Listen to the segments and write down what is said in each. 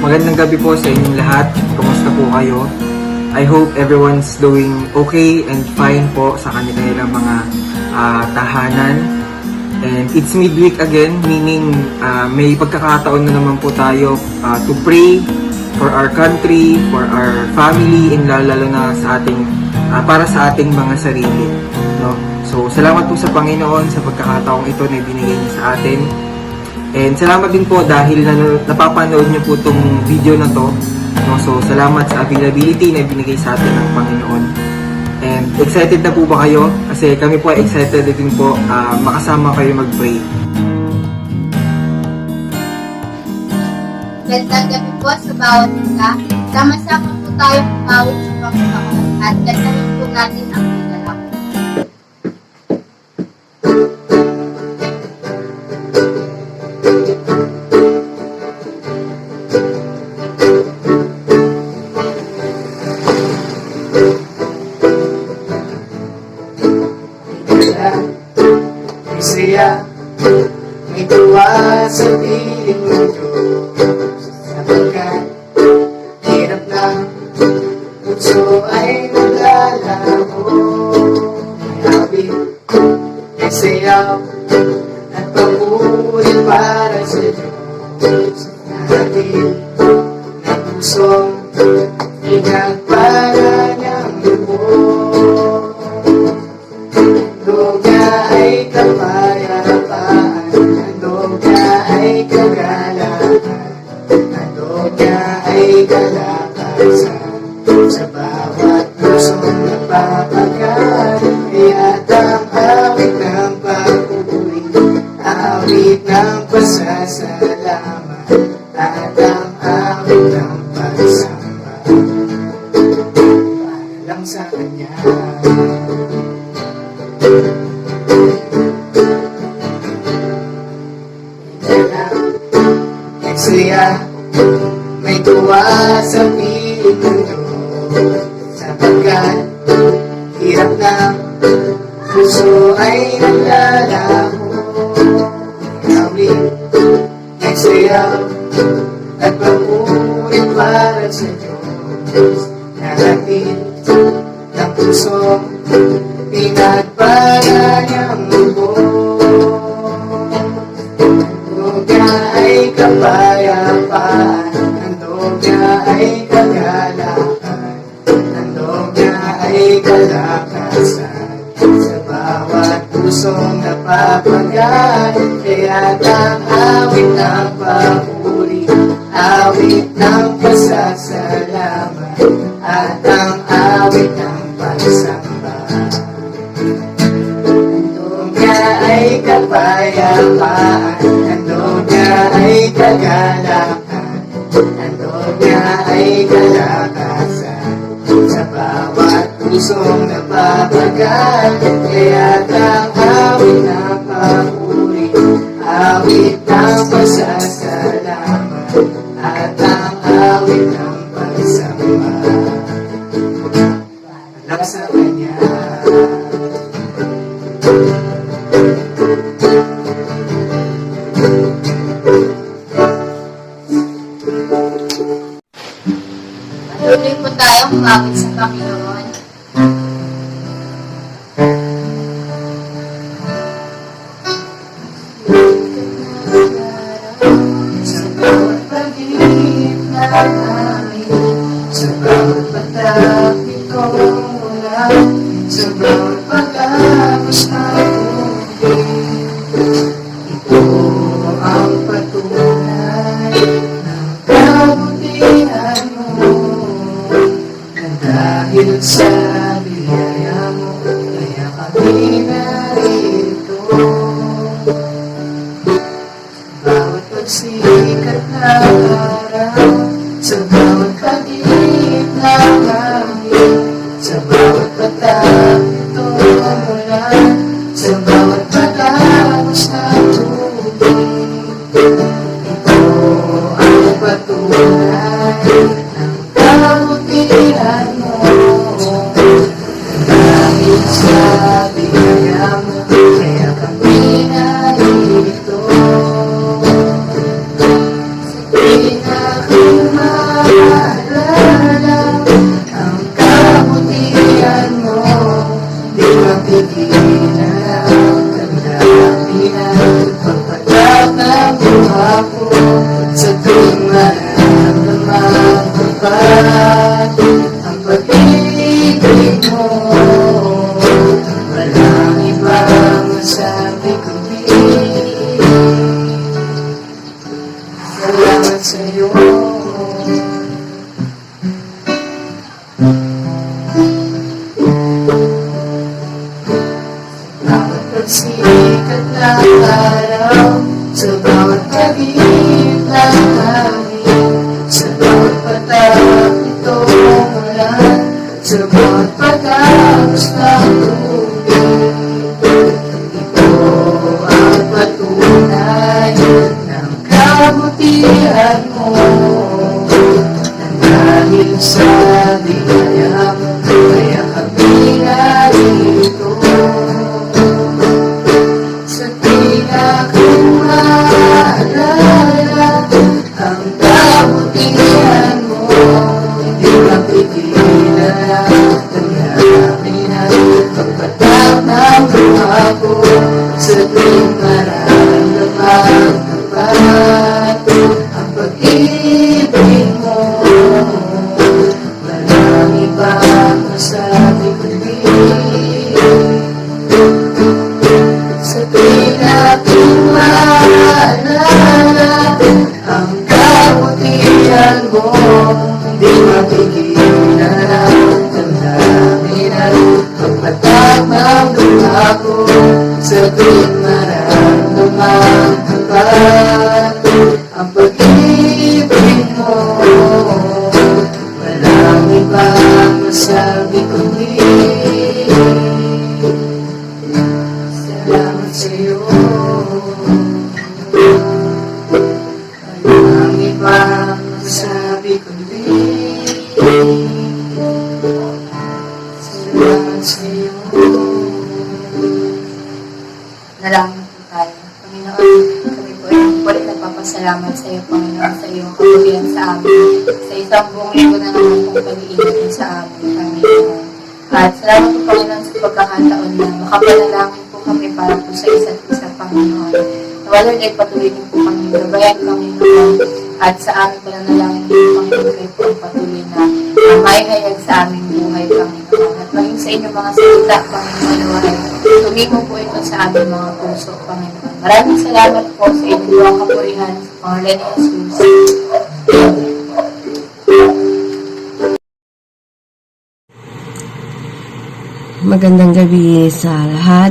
magandang gabi po sa inyong lahat. Kumusta po kayo? I hope everyone's doing okay and fine po sa kanilang mga tahanan. And it's midweek again, meaning may pagkakataon na naman po tayo to pray for our country, for our family, and lalo na sa ating, para sa ating mga sarili. No? So, salamat po sa Panginoon sa pagkakataong ito na ibinigay niya sa atin. And salamat din po dahil napapanood niyo po itong video na to. No? So, salamat sa availability na ibinigay sa atin ng Panginoon. And excited na po ba kayo? Kasi kami po excited din po makasama kayo mag-pray. Gandang gabi po sa bawat isa. Sama-sama po tayo kumawit sa Panginoon at gandangin po natin ang pinalak. Isaya, may tuwa sa piling mo Diyos, sapagkat hirap ng puso ay naglalaho. May awit, may sayaw, at pag-ulit para sa Diyos, na hatid ng pusong pinagpala niyang lubos. Handog niya ay kapayapaan, handog niya ay kagalakan, handog niya ay kalakasan, sa bawat pusong napapagal. Kaya't ang awit ng pag-uri, awit ng pasasalamat, at ang awit ng pagsamba, para lang sa Kanya. Nagsaya, may tuwa sa piling ng Diyos, sapagkat hirap ng puso ay naglalaho. Awit, nagsayaw, at pag-ulit para sa Diyos, na hatid ng pusong pinagpala niyang lubos. Handog niya ay kapayapaan, handog niya ay kagalakan, handog niya ay kalakasan, sa bawat pusong napapagal. Kaya't ang awit ng papuri, awit ng pasasalamat, at ang awit ng pagsamba. Handog niya ay kapayapaan, handog niya ay kagalakan, handog niya ay kalakasan, sa bawat pusong napapagal. Kaya't ang awit ng papuri, awit ng pasasalamat, at ang awit ng pagsamba, para sa Kanya. Patuloy po tayong kumawit sa Panginoon. Sa bawat pag-ibig na namin, sa bawat patak itong mula, sa bawat pag-agos na tubig, ito ang patunay ng kabutihan mo. Na dahil sa biyaya mo, kaya kami narito. Bawat pagsikat na araw, sa bawat pag-ibig na langit, sa bawat patak ito mula, sa bawat pag-agos na tubig, ito ang patunay ng kabutihan mo. Dahil sa biyaya mo, kaya kami narito. Sa pinaka Salamat sa'yo. Bawat pagsikat ng araw, sa bawat kabit ng hangin, sa bawat patak nitong ulan, sa bawat pagkapos ng tubig. Ito ang patunay ng kabutihan mo, nang dahil sa biyaya mo, kaya kami narito. Sa pinakang maalala ang kabutihan mo, hindi mapigilan ang namin at pagpatak ng luha ko. Sa tuwing mararamdaman tapat ang pag-ibig mo, walang ibang masabi kundi sa pinakang maalala ang kabutihan mo, hindi mapigilan ang damdamin at pagpatak ng luha ko. Sa tuwing mararamdaman tapat ang pag-ibig mo, walang ibang masabi kundi salamat sa'yo. Walang ibang masabi kundi salamat sa'yo. Nalangin po tayo. Panginoon, kami po ay ulit nagpapasalamat sa iyo, Panginoon, sa iyong kabutihan sa amin. Sa isang buong linggo na naman pong pag-iingat mo sa amin, Panginoon. At salamat po, Panginoon, sa pagkakataon na makapanalangin po kami para po sa isa't isa, Panginoon. Nawalad ay patuloy niyo po kami, gabayan, Panginoon. At sa aming pananalangin din, Panginoon, kayo po ang patuloy na may hayag sa aming buhay, Panginoon. At maging sa inyong mga salita, Panginoon, nawalad. Tumimo po ito sa aming mga puso, Panginoon. Maraming salamat po sa inyong mga kapurihan sa pangalan ni Jesus. Magandang gabi sa lahat.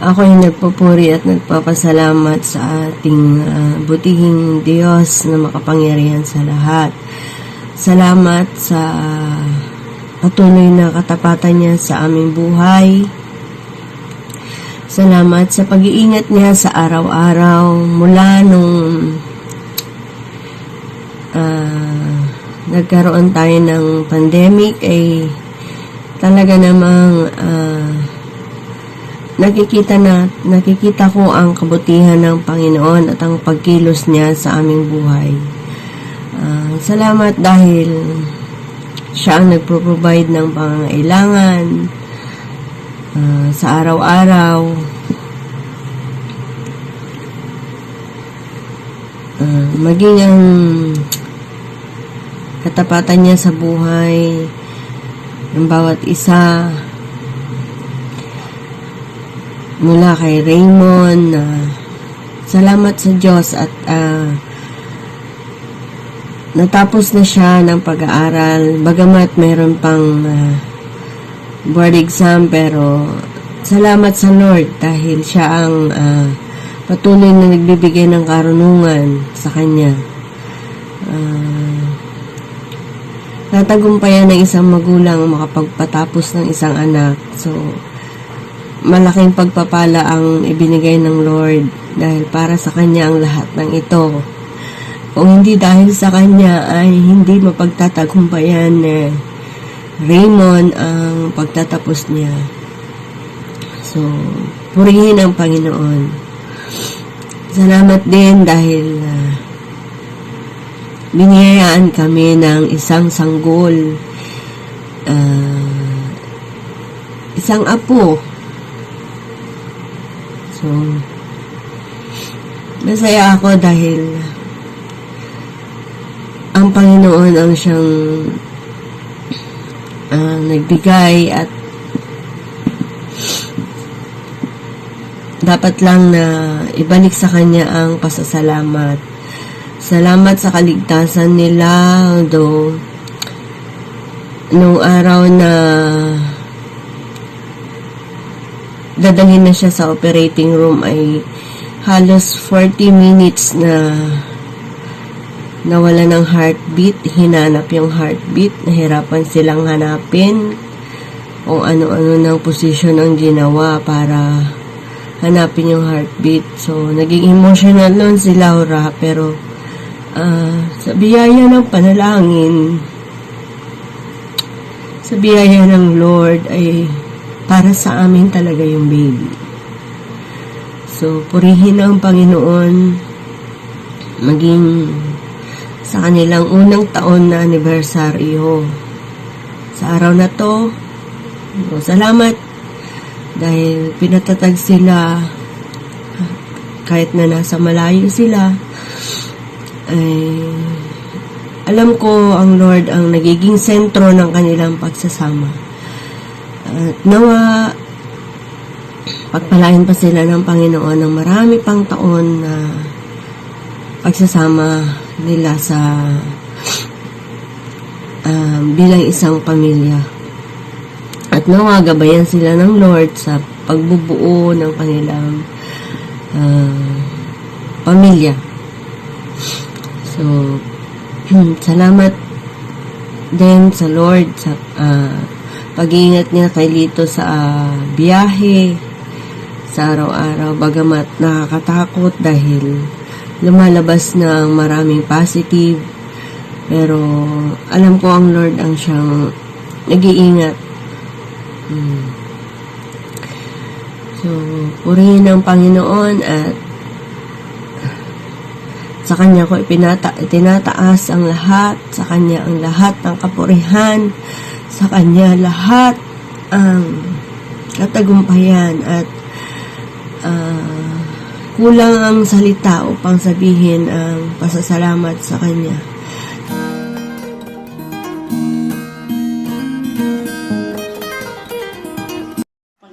Ako ay nagpupuri at nagpapasalamat sa ating butihing Diyos na makapangyarihan sa lahat. Salamat sa patuloy na katapatan niya sa aming buhay. Salamat sa pag-iingat niya sa araw-araw mula nung nagkaroon tayo ng pandemic ay talaga namang nakikita ko ang kabutihan ng Panginoon at ang pagkilos niya sa aming buhay. Salamat dahil siya ang nagpo-provide ng pangangailangan sa araw-araw. Maging ang katapatan niya sa buhay ng bawat isa, mula kay Raymond. Salamat sa Diyos at natapos na siya ng pag-aaral, bagamat mayroon pang board exam, pero salamat sa Lord dahil siya ang patuloy na nagbibigay ng karunungan sa kanya. Natagumpayan ng isang magulang makapagpatapos ng isang anak. So, malaking pagpapala ang ibinigay ng Lord dahil para sa kanya ang lahat ng ito. Kung hindi dahil sa kanya ay hindi mapagtatagumpayan ni Raymond ang pagtatapos niya. So, purihin ang Panginoon. Salamat din dahil biniyayaan kami ng isang sanggol, isang apo. So, masaya ako dahil ang Panginoon ang siyang nagbigay at dapat lang na ibalik sa Kanya ang pasasalamat. Salamat sa kaligtasan nila, although nung araw na dadalhin na siya sa operating room ay halos 40 minutes na nawala ng heartbeat, hinanap yung heartbeat, nahirapan silang hanapin kung ano-ano ng posisyon ang ginawa para hanapin yung heartbeat. So, naging emotional nun si Laura, pero sa biyaya ng panalangin, sa biyaya ng Lord ay para sa amin talaga yung baby. So, purihin ang Panginoon maging sa kanilang unang taon na anibersaryo. Sa araw na to, salamat dahil pinatatag sila kahit na nasa malayo sila. Ay, alam ko ang Lord ang nagiging sentro ng kanilang pagsasama. At nawa pagpalain pa sila ng Panginoon ng marami pang taon na pagsasama nila sa bilang isang pamilya. At nawa gabayan sila ng Lord sa pagbubuo ng kanilang pamilya. So, salamat din sa Lord sa pag-iingat niya kay Lito sa biyahe sa araw-araw, bagamat nakakatakot dahil lumalabas ng maraming positive, pero alam ko ang Lord ang siyang nag-iingat. So, purihin ang Panginoon at sa Kanya ko itinataas ang lahat, sa Kanya ang lahat ng kapurihan, sa Kanya lahat ang katagumpayan at kulang ang salita upang sabihin ang pasasalamat sa Kanya.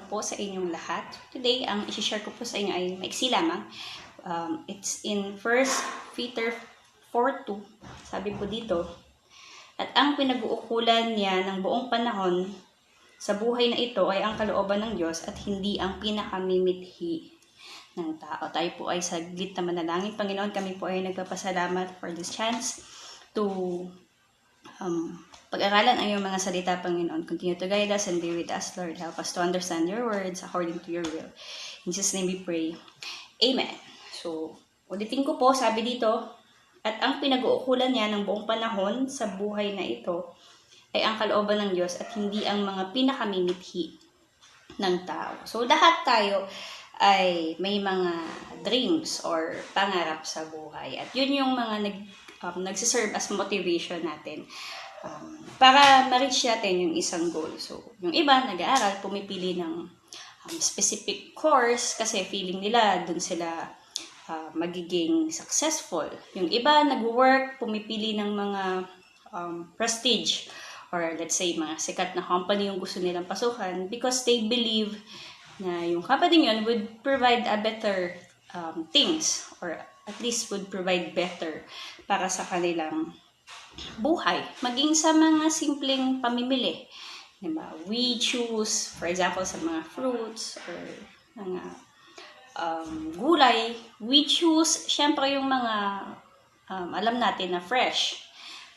Po sa inyong lahat. Today, ang isi-share ko po sa inyo ay maiksi lamang. It's in 1 Peter 4:2. Sabi po dito, at ang pinag-uukulan niya ng buong panahon sa buhay na ito ay ang kalooban ng Diyos at hindi ang pinakamimithi ng tao. Tayo po ay saglit na manalangin. Panginoon, kami po ay nagpapasalamat for this chance to pag-aralan ang iyong mga salita, Panginoon. Continue to guide us and be with us, Lord. Help us to understand your words according to your will. In Jesus' name we pray. Amen. So, ulitin ko po, sabi dito, at ang pinag-uukulan niya ng buong panahon sa buhay na ito ay ang kalooban ng Diyos at hindi ang mga pinakamimithi ng tao. So, lahat tayo ay may mga dreams or pangarap sa buhay. At yun yung mga nagsiserve as motivation natin para ma-reach natin yung isang goal. So, yung iba, nag-aaral, pumipili ng specific course kasi feeling nila dun sila magiging successful. Yung iba, nag-work, pumipili ng mga prestige or let's say mga sikat na company yung gusto nilang pasukan because they believe na yung company yun would provide a better things or at least would provide better para sa kanilang buhay. Maging sa mga simpleng pamimili. Diba? We choose, for example, sa mga fruits or mga gulay, we choose, syempre yung mga alam natin na fresh.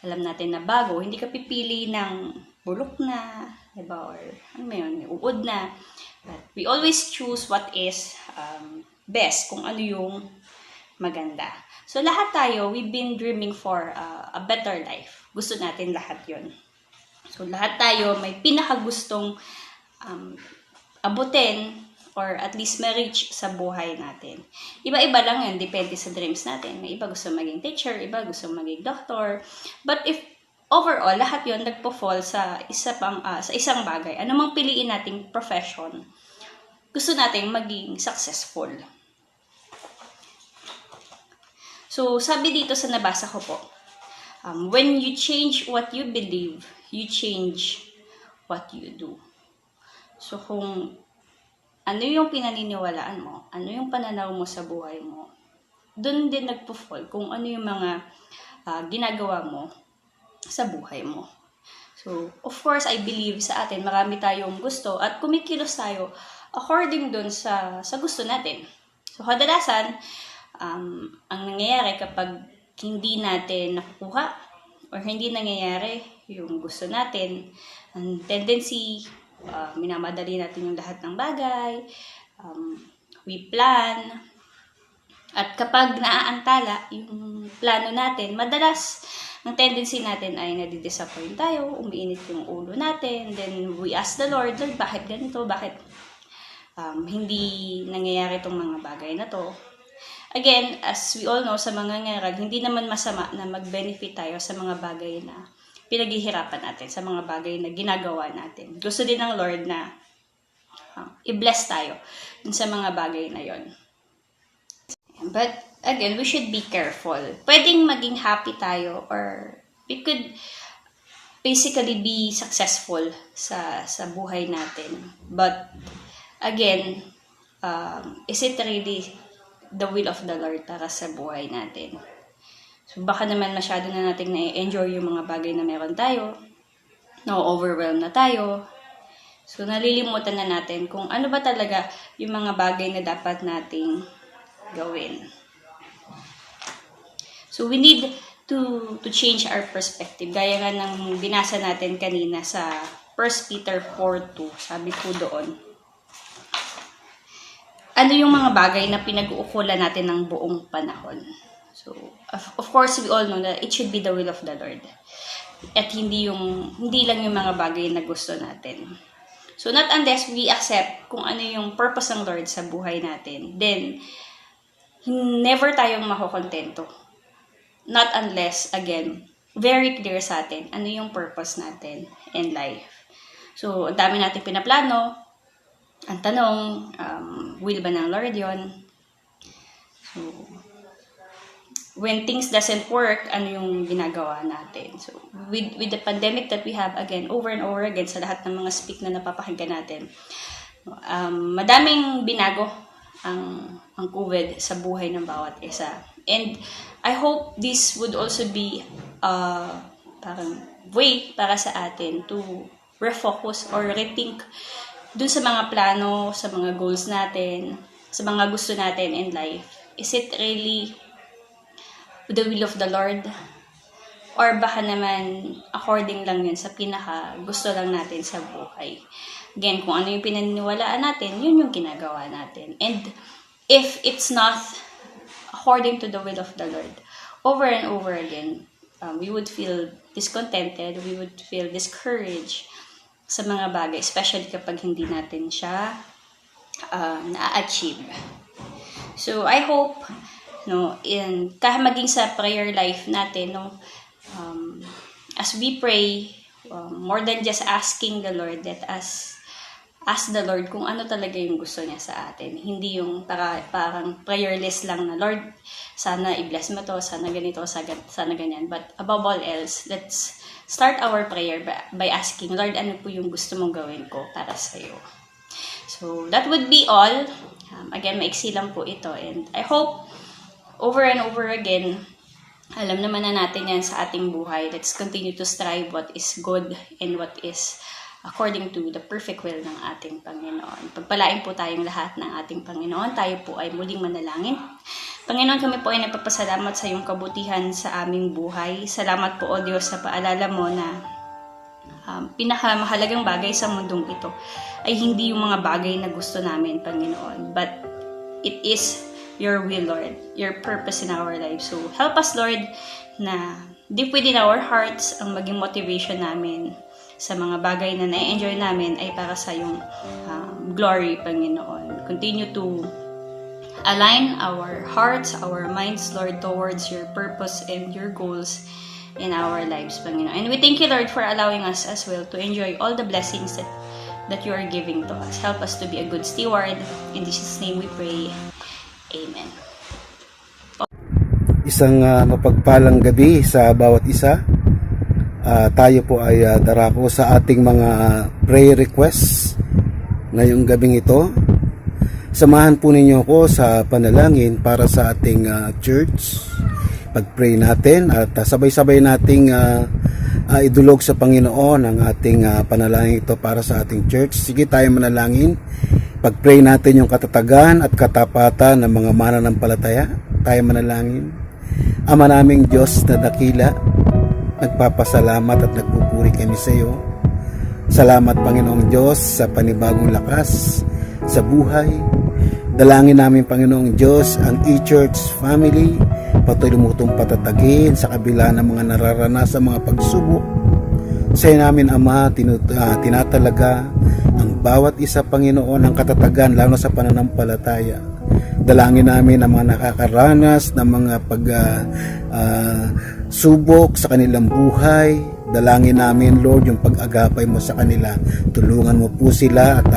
Alam natin na bago. Hindi ka pipili ng bulok na, diba? Or ano yun, uod na. But we always choose what is best, kung ano yung maganda. So, lahat tayo, we've been dreaming for a better life. Gusto natin lahat yun. So, lahat tayo may pinakagustong abutin or at least ma-reach sa buhay natin. Iba-iba lang yun, depende sa dreams natin. May iba gusto maging teacher, iba gusto maging doctor. But if overall, lahat yun nagpo-fall sa isang bagay. Ano mang piliin nating profession, gusto nating maging successful. So, sabi dito sa nabasa ko po, when you change what you believe, you change what you do. So, kung ano yung pinaniniwalaan mo, ano yung pananaw mo sa buhay mo, dun din nagpo-fall kung ano yung mga ginagawa mo sa buhay mo. So, of course, I believe sa atin, marami tayong gusto at kumikilos tayo according dun sa gusto natin. So, kadalasan, ang nangyayari kapag hindi natin nakukuha or hindi nangyayari yung gusto natin, ang tendency, minamadali natin yung lahat ng bagay, we plan, at kapag naaantala yung plano natin, madalas ang tendency natin ay nadidisappoint tayo, umiinit yung ulo natin, then we ask the Lord, Lord, bakit ganito? Bakit hindi nangyayari itong mga bagay na to? Again, as we all know, sa mga ngarag, hindi naman masama na mag-benefit tayo sa mga bagay na pinaghihirapan natin, sa mga bagay na ginagawa natin. Gusto din ng Lord na i-bless tayo dun sa mga bagay na yon. But again, we should be careful. Pwedeng maging happy tayo or we could basically be successful sa buhay natin. But again, is it really the will of the Lord para sa buhay natin? So baka naman masyado na natin na-enjoy yung mga bagay na meron tayo. Na-overwhelm na tayo. So nalilimutan na natin kung ano ba talaga yung mga bagay na dapat nating gawin. So we need to change our perspective. Gaya nga ng binasa natin kanina sa 1 Peter 4:2, sabi po doon, ano yung mga bagay na pinag-uukulan natin ng buong panahon? So, of course, we all know that it should be the will of the Lord. At hindi lang yung mga bagay na gusto natin. So, not unless we accept kung ano yung purpose ng Lord sa buhay natin, then never tayong makokontento. Not unless, again, very clear sa atin ano yung purpose natin in life. So, ang dami natin pinaplano. Ang tanong, will ba ng Lord yun? So, when things doesn't work, ano yung ginagawa natin? So, with the pandemic that we have, again, over and over again, sa lahat ng mga speak na napapakinggan natin, madaming binago ang COVID sa buhay ng bawat isa. And I hope this would also be parang way para sa atin to refocus or rethink dun sa mga plano, sa mga goals natin, sa mga gusto natin in life. Is it really the will of the Lord? Or baka naman according lang yun sa pinaka gusto lang natin sa buhay. Again, kung ano yung pinaniniwalaan natin, yun yung ginagawa natin. And if it's not according to the will of the Lord, over and over again, we would feel discontented, we would feel discouraged sa mga bagay, especially kapag hindi natin siya na-achieve. So, I hope, kahit maging sa prayer life natin, as we pray, more than just asking the Lord, let us ask the Lord kung ano talaga yung gusto niya sa atin. Hindi yung parang prayerless lang na, Lord, sana i-bless mo to, sana ganito, sana ganyan. But above all else, let's start our prayer by asking, Lord, ano po yung gusto mong gawin ko para sa'yo? So, that would be all. Again, maiksi lang po ito. And I hope, over and over again, alam naman na natin yan sa ating buhay. Let's continue to strive what is good and what is according to the perfect will ng ating Panginoon. Pagpalain po tayong lahat ng ating Panginoon. Tayo po ay muling manalangin. Panginoon, kami po ay nagpapasalamat sa iyong kabutihan sa aming buhay. Salamat po, O Diyos, sa paalala mo na pinakamahalagang bagay sa mundong ito ay hindi yung mga bagay na gusto namin, Panginoon. But it is your will, Lord, your purpose in our lives. So, help us, Lord, na deep within our hearts, ang maging motivation namin sa mga bagay na na-enjoy namin ay para sa iyong glory, Panginoon. Continue to align our hearts, our minds, Lord, towards your purpose and your goals in our lives, Panginoon. And we thank you, Lord, for allowing us as well to enjoy all the blessings that you are giving to us. Help us to be a good steward. In Jesus' name we pray. Amen. Isang mapagpalang gabi sa bawat isa. Tayo po ay darako sa ating mga prayer requests ngayong gabing ito. Samahan po ninyo ako sa panalangin para sa ating church. Pag-pray natin at sabay-sabay nating idulog sa Panginoon ang ating panalangin ito para sa ating church. Sige, tayo manalangin. Pag-pray natin yung katatagan at katapatan ng mga mananampalataya. Tayo manalangin. Ama naming Diyos na dakila, nagpapasalamat at nagpupuri kami sa iyo. Salamat Panginoong Diyos sa panibagong lakas sa buhay. Dalangin namin Panginoong Diyos ang e-church family, patuloy mo itong patatagin sa kabila ng mga nararanasan mga pagsubok. Sa iyo namin Ama, tinatalaga ang bawat isa Panginoon ng katatagan lalo sa pananampalataya. Dalangin namin ang mga nakakaranas ng mga subok sa kanilang buhay. Dalangin namin Lord yung pag-agapay mo sa kanila. Tulungan mo po sila at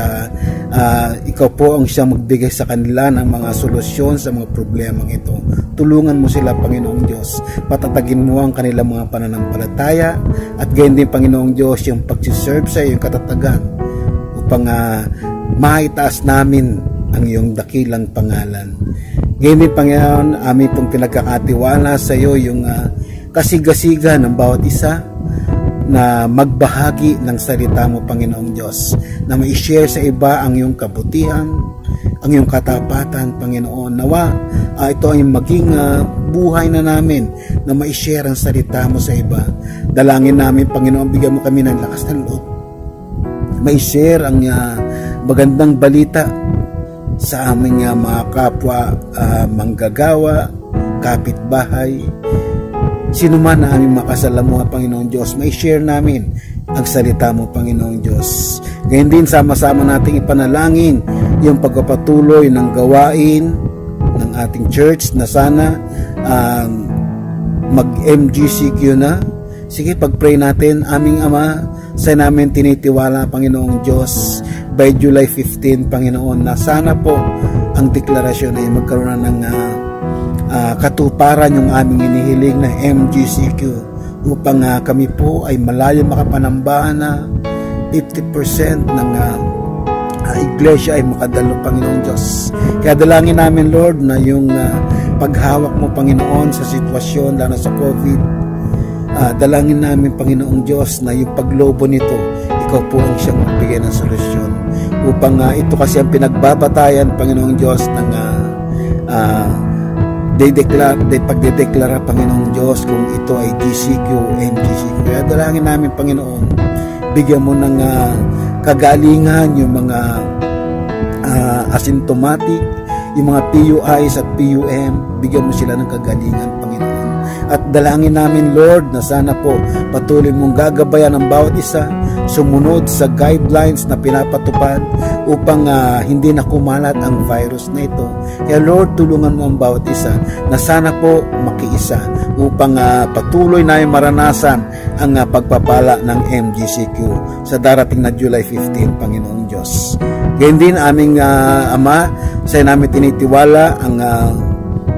ikaw po ang siyang magbigay sa kanila ng mga solusyon sa mga problemang ito. Tulungan mo sila Panginoong Diyos. Patatagin mo ang kanilang mga pananampalataya at gayon din Panginoong Diyos yung pag-serve sa iyo, yung katatagan upang maitaas namin ang iyong dakilang pangalan. Gayon din Panginoon, amin pong pinagkakatiwala sa iyo yung kasigasiga ng bawat isa na magbahagi ng salita mo Panginoong Diyos, na ma-share sa iba ang iyong kabutihan, ang iyong katapatan Panginoon. Nawa ito ay maging buhay na namin na ma-share ang salita mo sa iba. Dalangin namin Panginoon, bigyan mo kami ng lakas ng loob, ma-share ang magandang balita sa aming mga kapwa manggagawa, kapitbahay, sino man na aming makasalamuha Panginoong Diyos, may share namin ang salita mo Panginoong Diyos. Ngayon din sama-sama nating ipanalangin yung pagpapatuloy ng gawain ng ating church na sana mag-MGCQ na. Sige, pag-pray natin. Aming Ama, sa namin tinitiwala Panginoong Diyos by July 15 Panginoon na sana po ang deklarasyon ay magkaroon ng katuparan yung aming inihiling na MGCQ upang kami po ay malayo makapanambahan na 50% ng iglesia ay makadalo Panginoong Diyos. Kaya dalangin namin Lord na yung paghawak mo Panginoon sa sitwasyon lalo sa COVID, dalangin namin Panginoong Diyos na yung paglobo nito, ikaw po ang siyang magbigay ng solusyon upang ito kasi ang pinagbabatayan Panginoong Diyos ng pagdedeklara Panginoong Diyos kung ito ay GCQ o MGCQ. Kaya dalangin namin Panginoon, bigyan mo ng kagalingan yung mga asymptomatic, yung mga PUIs at PUM, bigyan mo sila ng kagalingan Panginoon. At dalangin namin Lord na sana po patuloy mong gagabayan ang bawat isa, sumunod sa guidelines na pinapatupad upang hindi na kumalat ang virus na ito. Kaya Lord, tulungan mo ang bawat isa na sana po makiisa upang patuloy na maranasan ang pagpapala ng MGCQ sa darating na July 15, Panginoong Diyos. Ganyan din aming Ama, sa namin tinitiwala ang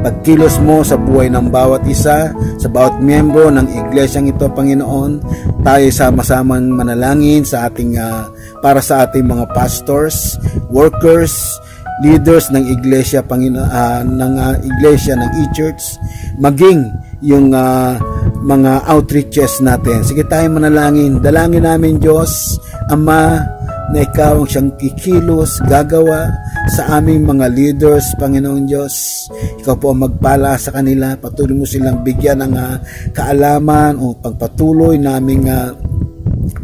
pagkilos mo sa buhay ng bawat isa, sa bawat miyembro ng iglesyang ito, Panginoon. Tayo sama-samang manalangin sa ating para sa ating mga pastors, workers, leaders ng iglesia, ng iglesia ng e-church, maging yung mga outreaches natin. Sige tayo manalangin. Dalangin namin Diyos, Ama, na ikaw ang siyang kikilos, gagawa sa aming mga leaders, Panginoong Diyos. Ikaw po ang magpala sa kanila, patuloy mo silang bigyan ng kaalaman o pagpatuloy naming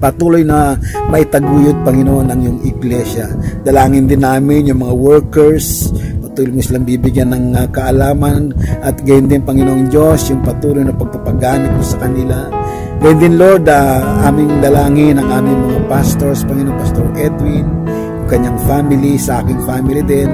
patuloy na maitaguyod, Panginoon, ang iyong iglesia. Dalangin din namin yung mga workers, patuloy mo silang bibigyan ng kaalaman at gayon din, Panginoong Diyos, yung patuloy na pagpapagamit mo sa kanila. Gayon din, Lord, aming dalangin ang aming mga pastors, Panginoon, Pastor Edwin, yung kanyang family, sa aking family din.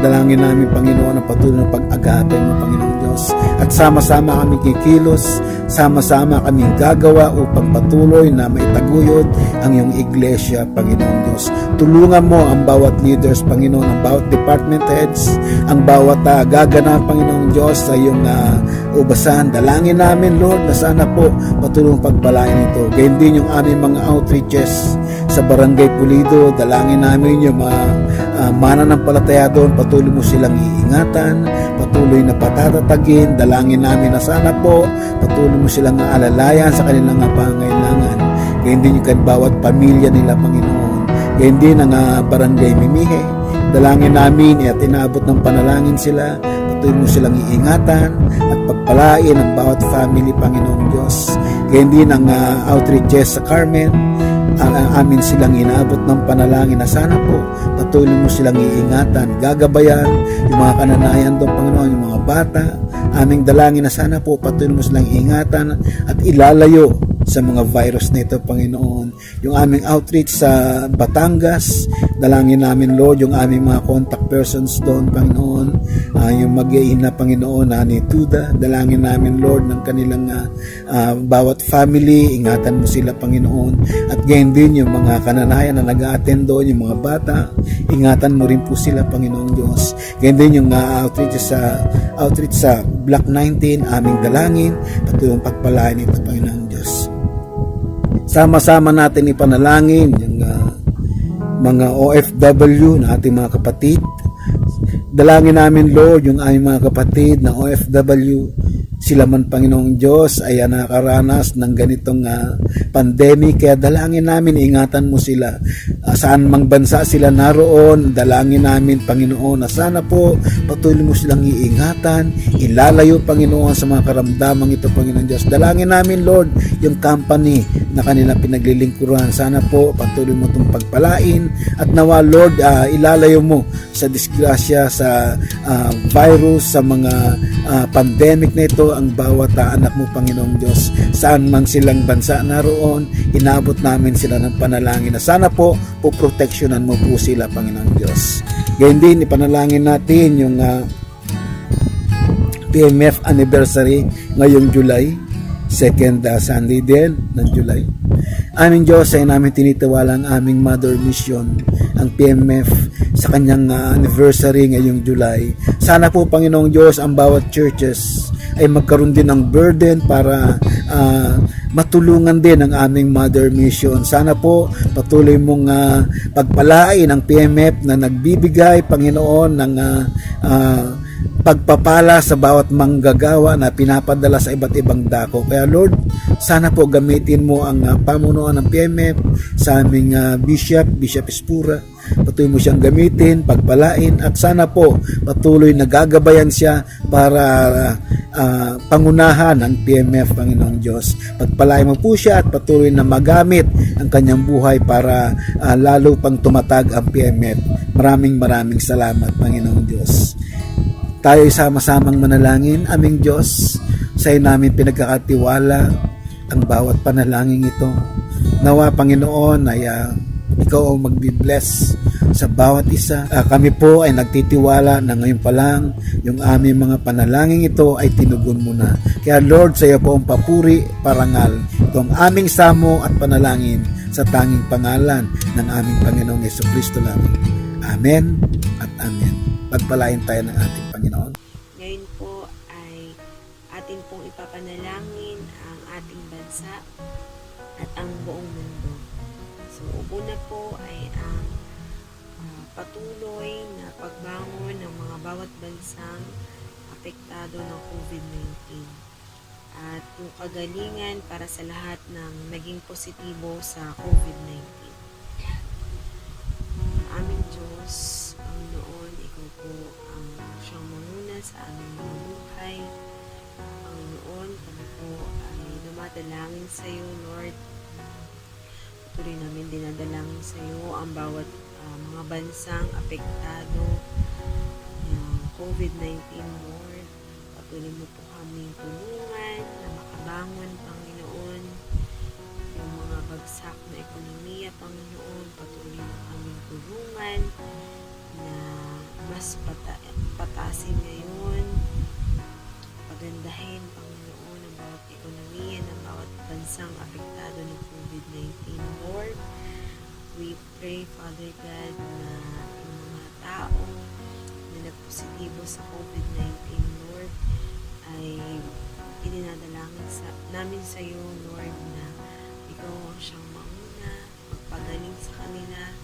Dalangin namin, Panginoon, ang patuloy na pag-agapay mo, Panginoong Diyos. At sama-sama kami kikilos sama-sama kaming gagawa upang patuloy na maitaguyod ang iyong iglesia, Panginoong Diyos. Tulungan mo ang bawat leaders, Panginoon, ang bawat department heads, ang bawat gaganap, Panginoong Diyos, sa iyong ubasan. Dalangin namin, Lord, na sana po patuloy pagpalain ito. Gayun din yung aming mga outreaches sa Barangay Pulido. Dalangin namin yung mga mananampalataya doon, patuloy mo silang iingatan, patuloy na patatatagin. Dalangin namin na sana po patuloy mo silang aalalayan sa kanilang pangailangan. Gayun din yung bawat pamilya nila, Panginoon. Gayun din ang Barangay Mimihe. Dalangin namin at inaabot ng panalangin sila, patuloy mo silang iingatan at pagpalain ang bawat family, Panginoong Diyos. Gayun din ang outreaches sa Carmen, amin silang inaabot ng panalangin na sana po patuloy mo silang iingatan, gagabayan yung mga kananayan doon, Panginoon, yung mga bata. Aming dalangin na sana po patuloy mo silang iingatan at ilalayo sa mga virus na ito, Panginoon. Yung aming outreach sa Batangas, dalangin namin, Lord, yung aming mga contact persons doon, Panginoon, yung mag-iina, Panginoon, ni Tuda, dalangin namin, Lord, ng kanilang bawat family, ingatan mo sila, Panginoon, at gayon din yung mga kananayan na nag-a-attend doon, yung mga bata, ingatan mo rin po sila, Panginoong Diyos. Gayon din yung outreach sa Block 19, aming dalangin, patuloy ang pagpalain ito, Panginoong Diyos. Sama-sama natin ipanalangin yung mga OFW na ating mga kapatid. Dalangin namin, Lord, yung aming mga kapatid na OFW, sila man, Panginoong Diyos, ay nakaranas ng ganitong pandemic. Kaya dalangin namin, ingatan mo sila. Saan mang bansa sila naroon, dalangin namin, Panginoon, na sana po patuloy mo silang iingatan, ilalayo, Panginoon, sa mga karamdamang ito, Panginoon Diyos. Dalangin namin, Lord, yung company na kanilang pinaglilingkuran, sana po patuloy mo itong pagpalain at nawa, Lord, ilalayo mo sa disgrasya, sa virus, sa mga pandemic na ito ang bawat anak mo, Panginoong Diyos. Saan man silang bansa naroon, inaabot namin sila ng panalangin na sana po poproteksyonan mo po sila, Panginoong Diyos. Gayun din, ipanalangin natin yung PMF anniversary ngayong July, second Sunday din ng July. Aming Diyos, ay namin tinitiwala ang aming Mother Mission, ang PMF, sa kanyang anniversary ngayong July. Sana po, Panginoong Diyos, ang bawat churches ay magkaroon din ng burden para matulungan din ang aming Mother Mission. Sana po patuloy mong pagpalain ang PMF na nagbibigay, Panginoon, ng pagpapala sa bawat manggagawa na pinapadala sa iba't ibang dako. Kaya, Lord, sana po gamitin mo ang pamunuan ng PMF sa aming Bishop Espura. Patuloy mo siyang gamitin, pagpalain, at sana po patuloy na gagabayan siya para pangunahan ang PMF, Panginoong Diyos. Pagpalain mo po siya at patuloy na magamit ang kanyang buhay para lalo pang tumatag ang PMF. Maraming salamat, Panginoong Diyos. Tayo ay sama-samang manalangin. Aming Diyos, sa iyo namin pinagkakatiwala ang bawat panalangin ito. Nawa, Panginoon, ay ikaw ang magbi-bless sa bawat isa. Kami po ay nagtitiwala na ngayon pa lang yung aming mga panalangin ito ay tinugon mo na. Kaya, Lord, sa iyo po ang papuri, parangal. Ito ang aming samo at panalangin sa tanging pangalan ng aming Panginoong Jesucristo lang. Amen at amen. Pagpalain tayo ng ating Panginoon. Ngayon po ay atin pong ipapanalangin ang ating bansa at ang buong mundo. So, una po ay ang patuloy na pagbangon ng mga bawat bansang apektado ng COVID-19 at yung kagalingan para sa lahat ng naging positibo sa COVID-19. Aming Diyos, Panginoon, ikaw po ang siyang manguna sa aming mga buhay. Panginoon, kami po ay dumadalangin sa iyo, Lord. Patuloy namin dinadalangin sa iyo ang bawat mga bansang apektado ng COVID-19, Lord. Patuloy mo po kaming tulungan na makabangon, Panginoon. Yung mga bagsak na ekonomiya, Panginoon, patuloy mo kaming tulungan na mas pataasin ngayon, pagandahin, Panginoon, ang bawat ekonomiya bansang apektado ng COVID-19. Lord, we pray, Father God, na yung mga tao na nagpositibo sa COVID-19, Lord, ay idinadalangin namin sa iyo, Lord, na ikaw ang siyang mauna, magpagaling sa kanila,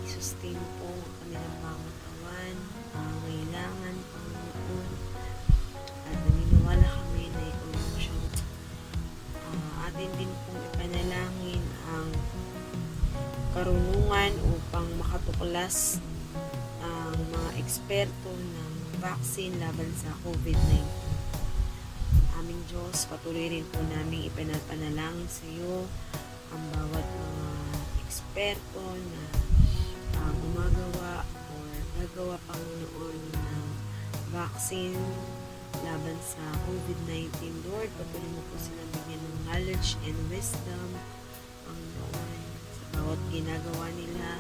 isustain po ang kanilang pangatawan, pangangailangan, Panginoon, at naniniwala kami na ikaw yung siyang atin din pong ipanalangin ang karunungan upang makatuklas ang mga eksperto ng vaccine laban sa COVID-19. Aming Diyos, patuloy rin po namin ipanapanalangin sa iyo ang bawat mga eksperto na gumagawa o gagawa, Panginoon, ng vaccine laban sa COVID-19. Lord, patuloy mo po sila bigyan ng knowledge and wisdom, Panginoon, sa bawat ginagawa nila.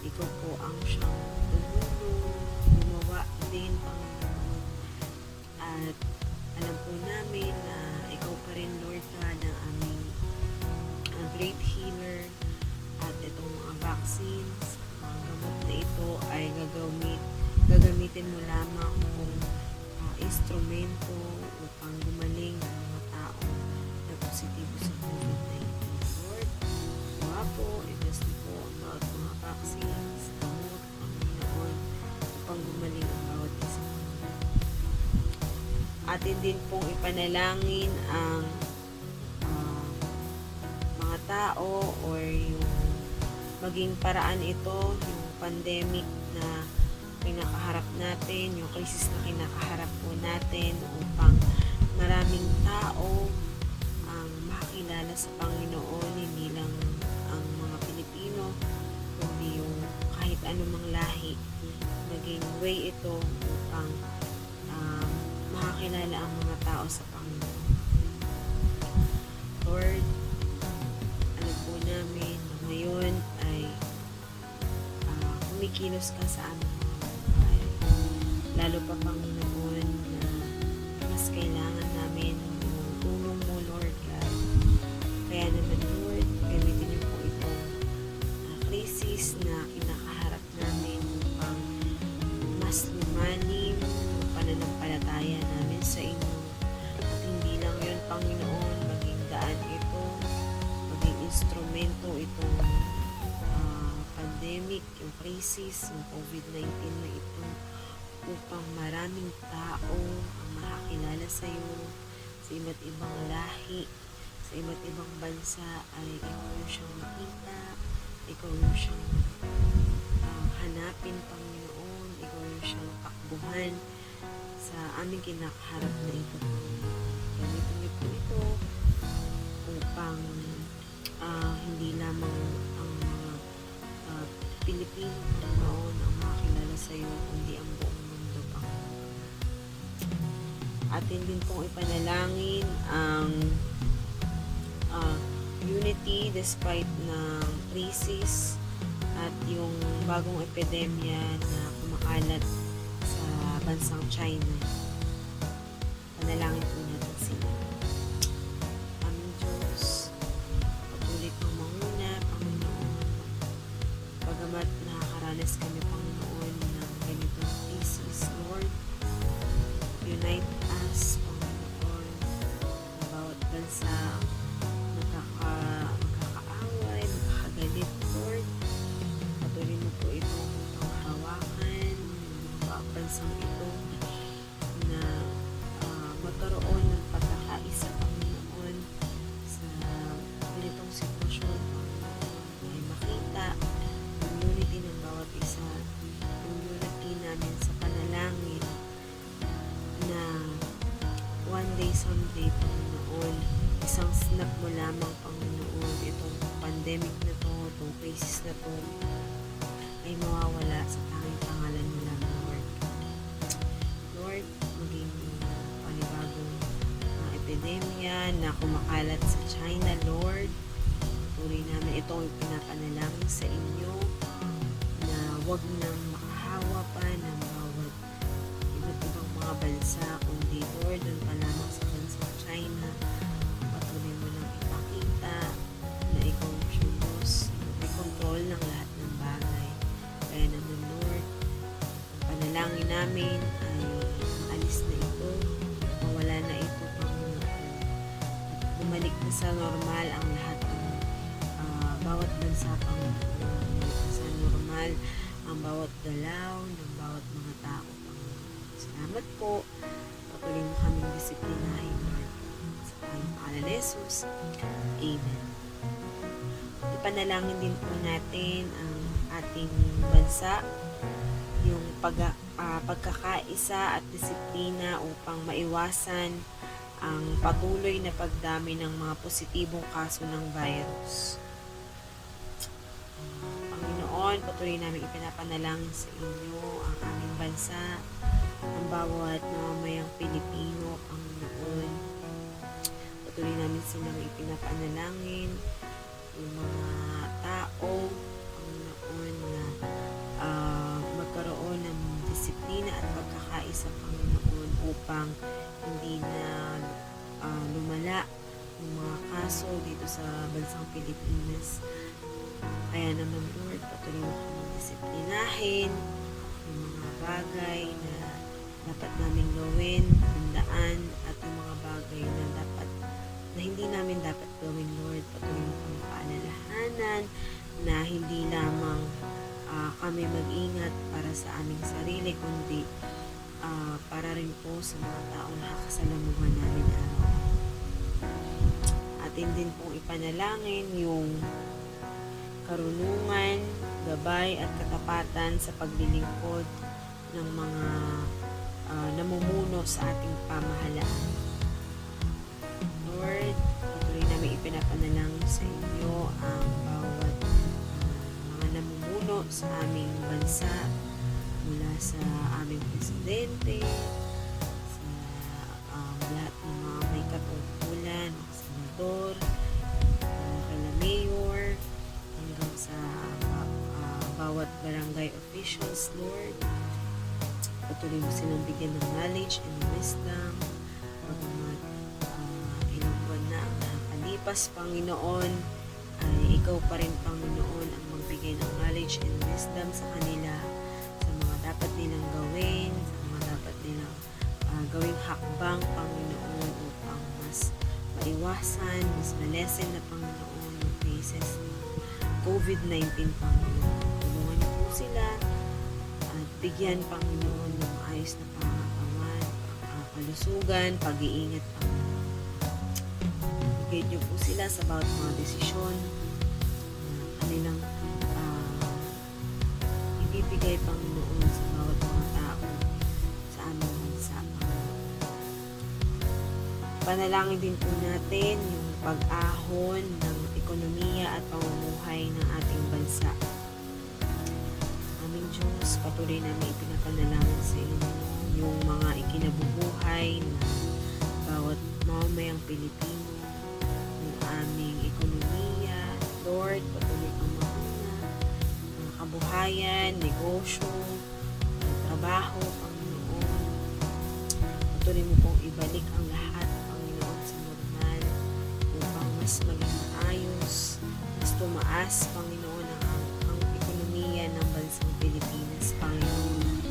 Ikaw po ang siyang gumawa din, Panginoon. At alam po namin na ikaw pa rin, Lord God, ang aming great healer. At itong mga vaccines, mga gamot na ito ay gagamitin mo lamang kung instrumento upang gumaling ang mga tao na positibo sa COVID-19. Lord, gawa po, i-bless niyo po ang bawat mga vaccines, gamot, Panginoon, upang gumaling ang bawat isa. Atin din pong ipanalangin ang mga tao or yung maging paraan ito, yung pandemic na kinakaharap natin, yung krisis na kinakaharap po natin upang maraming tao ang makakilala sa Panginoon, hindi lang ang mga Pilipino, kundi yung kahit anumang lahi. Naging way ito upang makakilala ang mga tao sa Panginoon. Lord, alam po namin na ngayon ay kumikilos ka sa aming mga buhay. Lalo pa, Panginoon, na mas kailangan namin yung tulong mo, Lord God. Kaya naman, Lord, gamitin niyo po itong krisis na kinakaharap namin upang mas lumalim ang pananampalataya namin sa inyo. At hindi lang yun, Panginoon, maging daan ito, maging instrumento itong pandemic, yung crisis, yung COVID-19 na ito, upang maraming tao ang makakilala sa iyo sa iba't ibang lahi, sa iba't ibang bansa, ay ikaw yung siyang makita, ikaw yung siyang hanapin, Panginoon, ikaw yung siyang takbuhan sa aming kinakaharap na ito. Gamitin niyo po ito upang hindi lamang ang mga Pilipino, Panginoon, ang makakilala sa iyo, kundi ang buong mundo, Panginoon. Atin din pong ipanalangin ang unity despite ng crisis at yung bagong epidemya na kumakalat sa bansang China. Panalangin po natin sila. Aming Diyos, patuloy kang manguna, Panginoon. Bagamat nakakaranas kami, Panginoon, ng ganitong crisis, Lord, unite us, Panginoon, na bawat bansa magkakaaway, magkakagalit, Lord. Patuloy mo po ito upang hawakan ng bawat bansang ito na magkaroon ng pagkakaisa, Panginoon, sa ganitong sitwasyon, Panginoon, ay makita yung unity ng bawat isa, yung unity namin sa panalangin na one day, someday, Panginoon, isang snap mo lamang, Panginoon, itong pandemic na to, itong crisis na to, ay mawawala sa tanging pangalan mo lang, Lord. Lord, maging panibagong epidemya na kumakalat sa China, Lord. Patuloy namin itong pinapanalangin sa inyo na wag nang makahawa pa ng bawat iba't ibang mga bansa, kundi Lord, doon pa lamang sa bansang China, patuloy mo nang bumalik na sa normal ang lahat ng bawat bansa, Panginoon. Bumalik na sa normal ang bawat galaw ng bawat mga tao, Panginoon. Salamat po. Patuloy mo kaming disiplinahin, Lord. Sa pangalan ni Jesus. Amen. Ipanalangin din po natin ang ating bansa, yung pagkakaisa at disiplina upang maiwasan ang patuloy na pagdami ng mga positibong kaso ng virus. Panginoon, patuloy namin ipinapanalangin sa inyo ang aming bansa, ang bawat mamamayang Pilipino, Panginoon. Patuloy namin silang ipinapanalangin, yung mga tao, Panginoon, na magkaroon ng disiplina at pagkakaisa, Panginoon, upang hindi na lumala yung mga kaso dito sa bansang Pilipinas. Kaya naman, Lord, patuloy mo kami disiplinahin yung mga bagay na dapat namin gawin, tandaan, at yung mga bagay na hindi namin dapat gawin, Lord. Patuloy mo kami paalalahanan na hindi lamang kami mag-ingat para sa aming sarili, kundi para rin po sa mga taong nakakasalamuhan namin araw. Atin din pong ipanalangin yung karunungan, gabay at katapatan sa paglilingkod ng mga namumuno sa ating pamahalaan. Lord, patuloy namin ipinapanalangin sa inyo ang bawat mga namumuno sa aming bansa, mula sa aming presidente, sa lahat ng mga may katungkulan, mga senador, mga mayor, hanggang sa bawat barangay officials, Lord. Patuloy mo silang bigyan ng knowledge and wisdom. Pagkamat ilang buwan na ang nakakalipas, Panginoon, ay ikaw pa rin, Panginoon, ang magbigay ng knowledge and wisdom sa kanila, sa mga dapat nilang gawin, sa mga dapat nilang gawing hakbang, Panginoon, upang mas maiwasan, mas malesen na, Panginoon, yung cases ng COVID-19, Panginoon. Tulungan niyo po sila at bigyan, Panginoon, ng ayos na pangatawan, kalusugan, pag-iingat, Panginoon. Bigyan niyo po sila sa bawat mga desisyon na kanilang ibibigay, Panginoon, sa bawat mga tao sa aming bansa. Panalangin din po natin yung pag-ahon ng ekonomiya at pamumuhay ng ating bansa. Aming Diyos, patuloy namin ipinapanalangin sa inyo yung mga ikinabubuhay ng bawat mamamayang Pilipino, yung aming ekonomiya. Lord, patuloy kang mahuna, mga kabuhayan, negosyo, trabaho, Panginoon. Patuloy mo pong ibalik ang lahat, Panginoon, sa normal upang mas maging maayos, mas tumaas, Panginoon, ang ekonomiya ng bansang Pilipinas, Panginoon.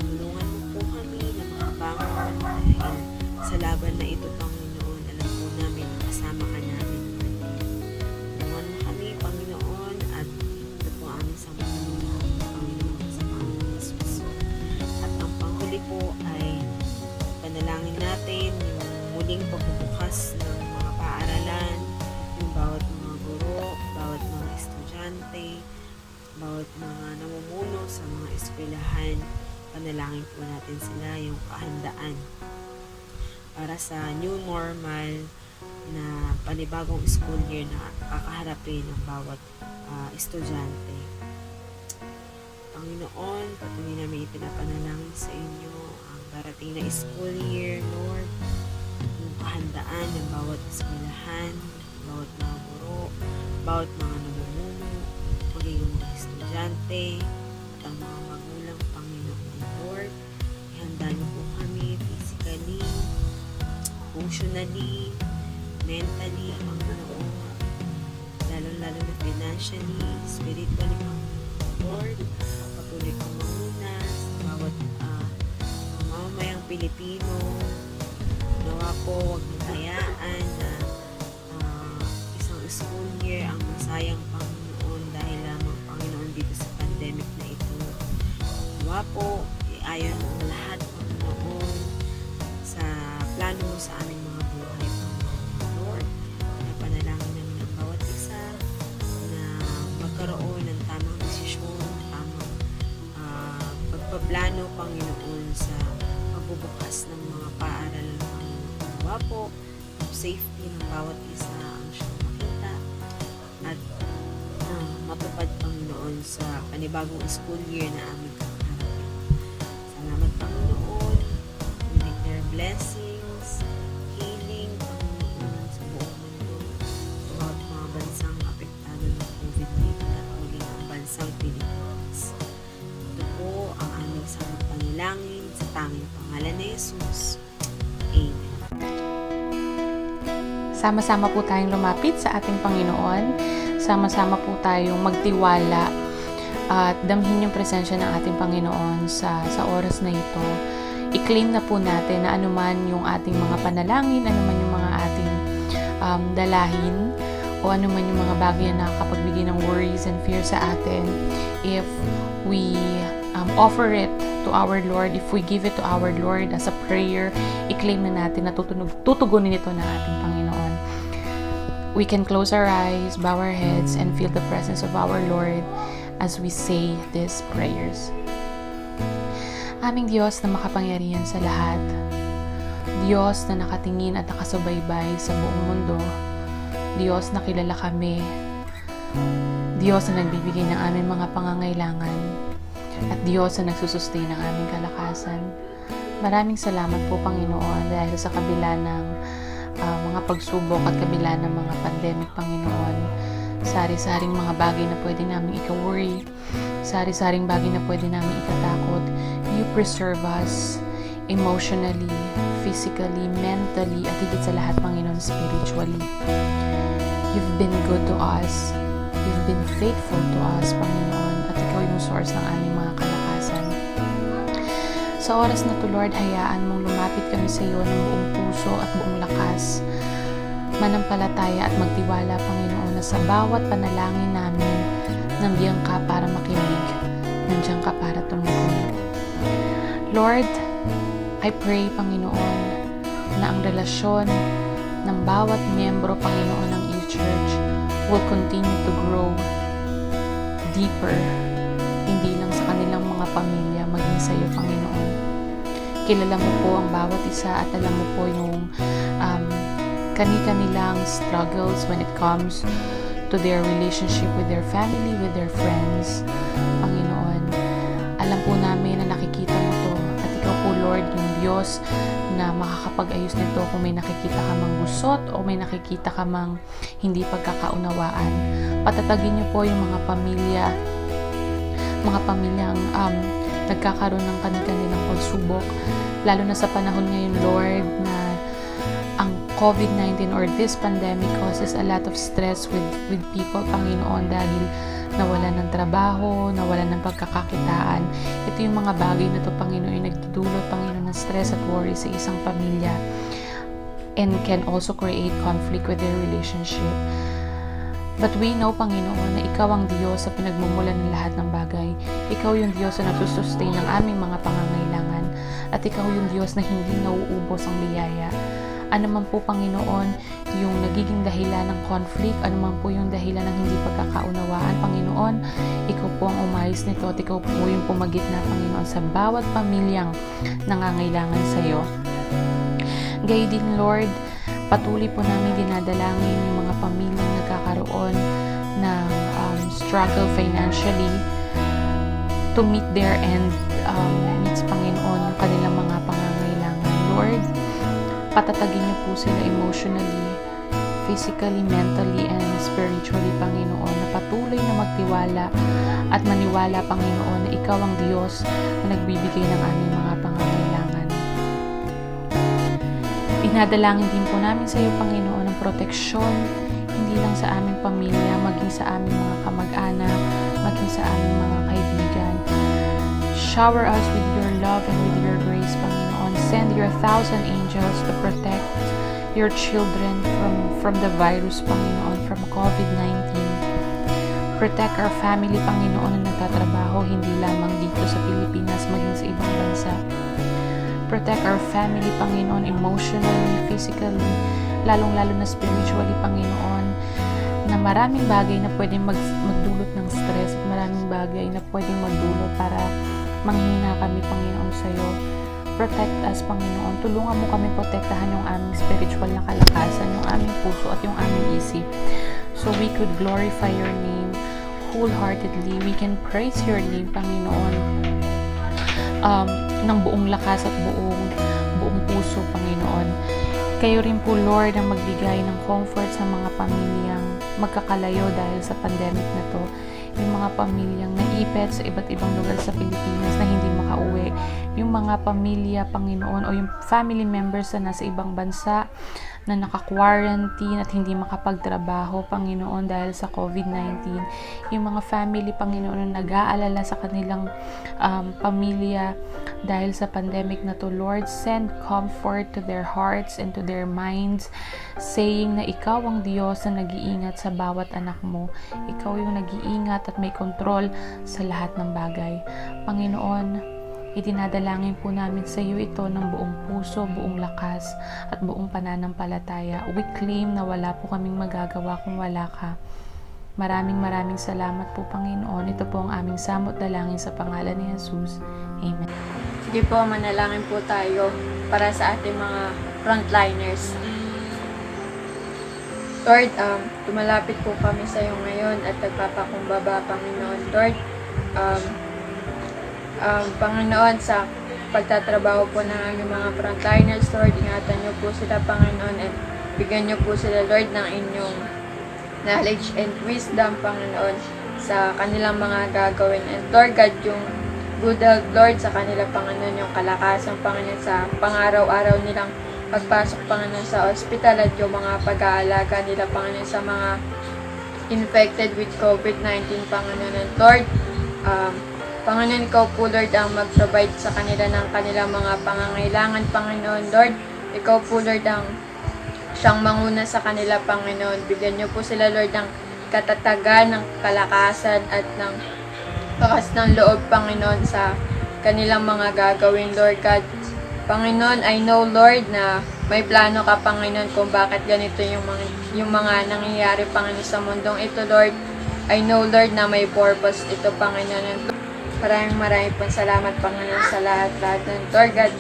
Tulungan mo po kami na makabangon dahil sa laban na ito, Panginoon, alam po namin na kasama ka namin. Tulungan mo kami, Panginoon, at ito po aming sambununan, Panginoon, sa pangalan ni Jesus. At ang panghuli po ay panalangin natin yung muling pagbubukas ng mga paaralan, yung bawat mga guro, bawat mga estudyante, bawat mga namumuno sa mga eskwelahan. Panalangin po natin sila yung kahandaan para sa new normal na panibagong school year na kakaharapin ng bawat estudyante. Panginoon, patuloy namin ipinapanalangin sa inyo ang darating na school year, Lord, yung kahandaan ng bawat eskwelahan, bawat mga guro, bawat mga namumuno, magiging mga estudyante, at ang mga magulang, Panginoon, Lord. Ihanda niyo po kami physically, emotionally, mentally, Panginoon, lalo-lalo na financially, spiritually, Panginoon, Lord. Patuloy kang mauna sa bawat mamamayang Pilipino. Nawa po, huwag magayaan na safety ng bawat isa ang siyang makita at matupad, Panginoon, sa panibagong school year na aming kakaharapin. Salamat, Panginoon. We declare blessings, healing, Panginoon, sa buong mundo, sa bawat mga bansang apektado ng COVID-19 at muling ang bansang Pilipinas. Ito po ang aming samang panalangin sa tanging pangalan ni Jesus. Amen. Sama-sama po tayong lumapit sa ating Panginoon. Sama-sama po tayong magtiwala at damhin yung presensya ng ating Panginoon sa oras na ito. I-claim na po natin na anuman yung ating mga panalangin, anuman yung mga ating dalahin, o anuman yung mga bagay na nakapagbigay ng worries and fear sa atin. If we offer it to our Lord, if we give it to our Lord as a prayer, i-claim na natin na tutugunin ito ng ating Panginoon. We can close our eyes, bow our heads, and feel the presence of our Lord as we say these prayers. Aming Diyos na makapangyarihan sa lahat, Diyos na nakatingin at nakasubaybay sa buong mundo, Diyos na kilala kami, Diyos na nagbibigay ng aming mga pangangailangan, at Diyos na nagsusustain ng aming kalakasan. Maraming salamat po, Panginoon, dahil sa kabila ng mga pagsubok at kabila ng mga pandemic, Panginoon, sari-saring mga bagay na pwede namin ika-worry, sari-saring bagay na pwede namin ikatakot, you preserve us emotionally, physically, mentally, at higit sa lahat, Panginoon, spiritually. You've been good to us. You've been faithful to us, Panginoon, at Ikaw yung source ng aming mga kalakasan. Sa oras na to, Lord, hayaan mong lumapit kami sa iyo ng buong puso at buong lakas. Manampalataya at magtiwala, Panginoon, na sa bawat panalangin namin, nandiyan ka para makinig, nandiyan ka para tumugon. Lord, I pray, Panginoon, na ang relasyon ng bawat miyembro, Panginoon, ng e-church will continue to grow deeper, hindi lang sa kanilang mga pamilya, maging sa iyo, Panginoon. Kilala mo po ang bawat isa at alam mo po yung kani-kanilang struggles when it comes to their relationship with their family, with their friends. Panginoon, alam po namin na nakikita mo to at Ikaw po, Lord, yung Diyos na makakapag-ayos nito kung may nakikita ka mang gusot o may nakikita ka mang hindi pagkakaunawaan. Patatagin niyo po yung mga pamilyang nagkakaroon ng kanilang pagsubok, lalo na sa panahon ngayon, Lord, na ang COVID-19 or this pandemic causes a lot of stress with people, Panginoon, dahil nawalan ng trabaho, nawalan ng pagkakakitaan. Ito yung mga bagay na to, Panginoon, yung nagdudulot, Panginoon, ng stress at worry sa isang pamilya and can also create conflict with their relationship. But we know, Panginoon, na Ikaw ang Diyos sa pinagmumulan ng lahat ng bagay. Ikaw yung Diyos na nagsusustain ng aming mga pangangailangan. At Ikaw yung Diyos na hindi nauubos ang biyaya. Ano man po, Panginoon, yung nagiging dahilan ng conflict, ano man po yung dahilan ng hindi pagkakaunawaan, Panginoon, Ikaw po ang umayos nito at Ikaw po yung pumagitna, Panginoon, sa bawat pamilyang nangangailangan sa iyo. Gayon din, Lord, patuloy po namin dinadalangin yung mga pamilyang nagkakaroon ng struggle financially to meet their end needs, Panginoon, yung kanilang mga pangangailangan. Lord, patatagin niyo po sila emotionally, physically, mentally, and spiritually, Panginoon, na patuloy na magtiwala at maniwala, Panginoon, na Ikaw ang Diyos na nagbibigay ng aming mga pangangailangan. Dinadalangin din po namin sa iyo, Panginoon, ang proteksyon, hindi lang sa aming pamilya, maging sa aming mga kamag-anak, maging sa aming mga kaibigan. Shower us with your love and with your grace, Panginoon. Send your 1,000 angels to protect your children from the virus, Panginoon, from COVID-19. Protect our family, Panginoon, na nagtatrabaho hindi lamang dito sa Pilipinas, maging sa ibang bansa. Protect our family, Panginoon, emotionally, physically, lalong-lalo na spiritually, Panginoon, na maraming bagay na pwedeng magdulot ng stress at maraming bagay na pwedeng magdulot para manghina kami, Panginoon, sa iyo. Protect us, Panginoon. Tulungan mo kami protektahan yung aming spiritual na kalakasan, puso at yung aming isip. So we could glorify your name wholeheartedly. We can praise your name, Panginoon, ng buong lakas at buong puso, Panginoon. Kayo rin po, Lord, ang magbigay ng comfort sa mga pamilyang magkakalayo dahil sa pandemic na to. Yung mga pamilyang naipit sa iba't ibang lugar sa Pilipinas na hindi makauwi. Yung mga pamilya, Panginoon, o yung family members na nasa ibang bansa na naka-quarantine at hindi makapagtrabaho, Panginoon, dahil sa COVID-19. Yung mga family, Panginoon, na nag-aalala sa kanilang pamilya dahil sa pandemic na to, Lord, send comfort to their hearts and to their minds, saying na Ikaw ang Diyos na nag-iingat sa bawat anak mo. Ikaw yung nag-iingat at may kontrol sa lahat ng bagay. Panginoon, itinadalangin po namin sa iyo ito ng buong puso, buong lakas, at buong pananampalataya. We claim na wala po kaming magagawa kung wala ka. Maraming salamat po, Panginoon. Ito po ang aming samot dalangin sa pangalan ni Jesus. Amen. Sige po, manalangin po tayo para sa ating mga frontliners. Lord, tumalapit po kami sa iyo ngayon at nagpapakumbaba, Panginoon. Lord, Panginoon, sa pagtatrabaho po ng aming mga frontliners, Lord, ingatan niyo po sila, Panginoon, at bigyan niyo po sila, Lord, ng inyong knowledge and wisdom, Panginoon, sa kanilang mga gagawin. And Lord God, yung good health, Lord, sa kanila, Panginoon, yung kalakasan, Panginoon, sa pang-araw-araw nilang pagpasok, Panginoon, sa ospital, at yung mga pag-aalaga nila, Panginoon, sa mga infected with COVID-19, Panginoon. And Lord, Panginoon, Ikaw po, Lord, ang mag-provide sa kanila ng kanilang mga pangangailangan, Panginoon. Lord, Ikaw po, Lord, ang siyang manguna sa kanila, Panginoon. Bigyan niyo po sila, Lord, ng katatagan, ng kalakasan, at ng lakas ng loob, Panginoon, sa kanilang mga gagawin, Lord God. Panginoon, I know, Lord, na may plano ka, Panginoon, kung bakit ganito yung mga nangyayari, Panginoon, sa mundong ito, Lord. I know, Lord, na may purpose ito, Panginoon. Maraming pong salamat, Panginoon, sa lahat-lahat. Lord God,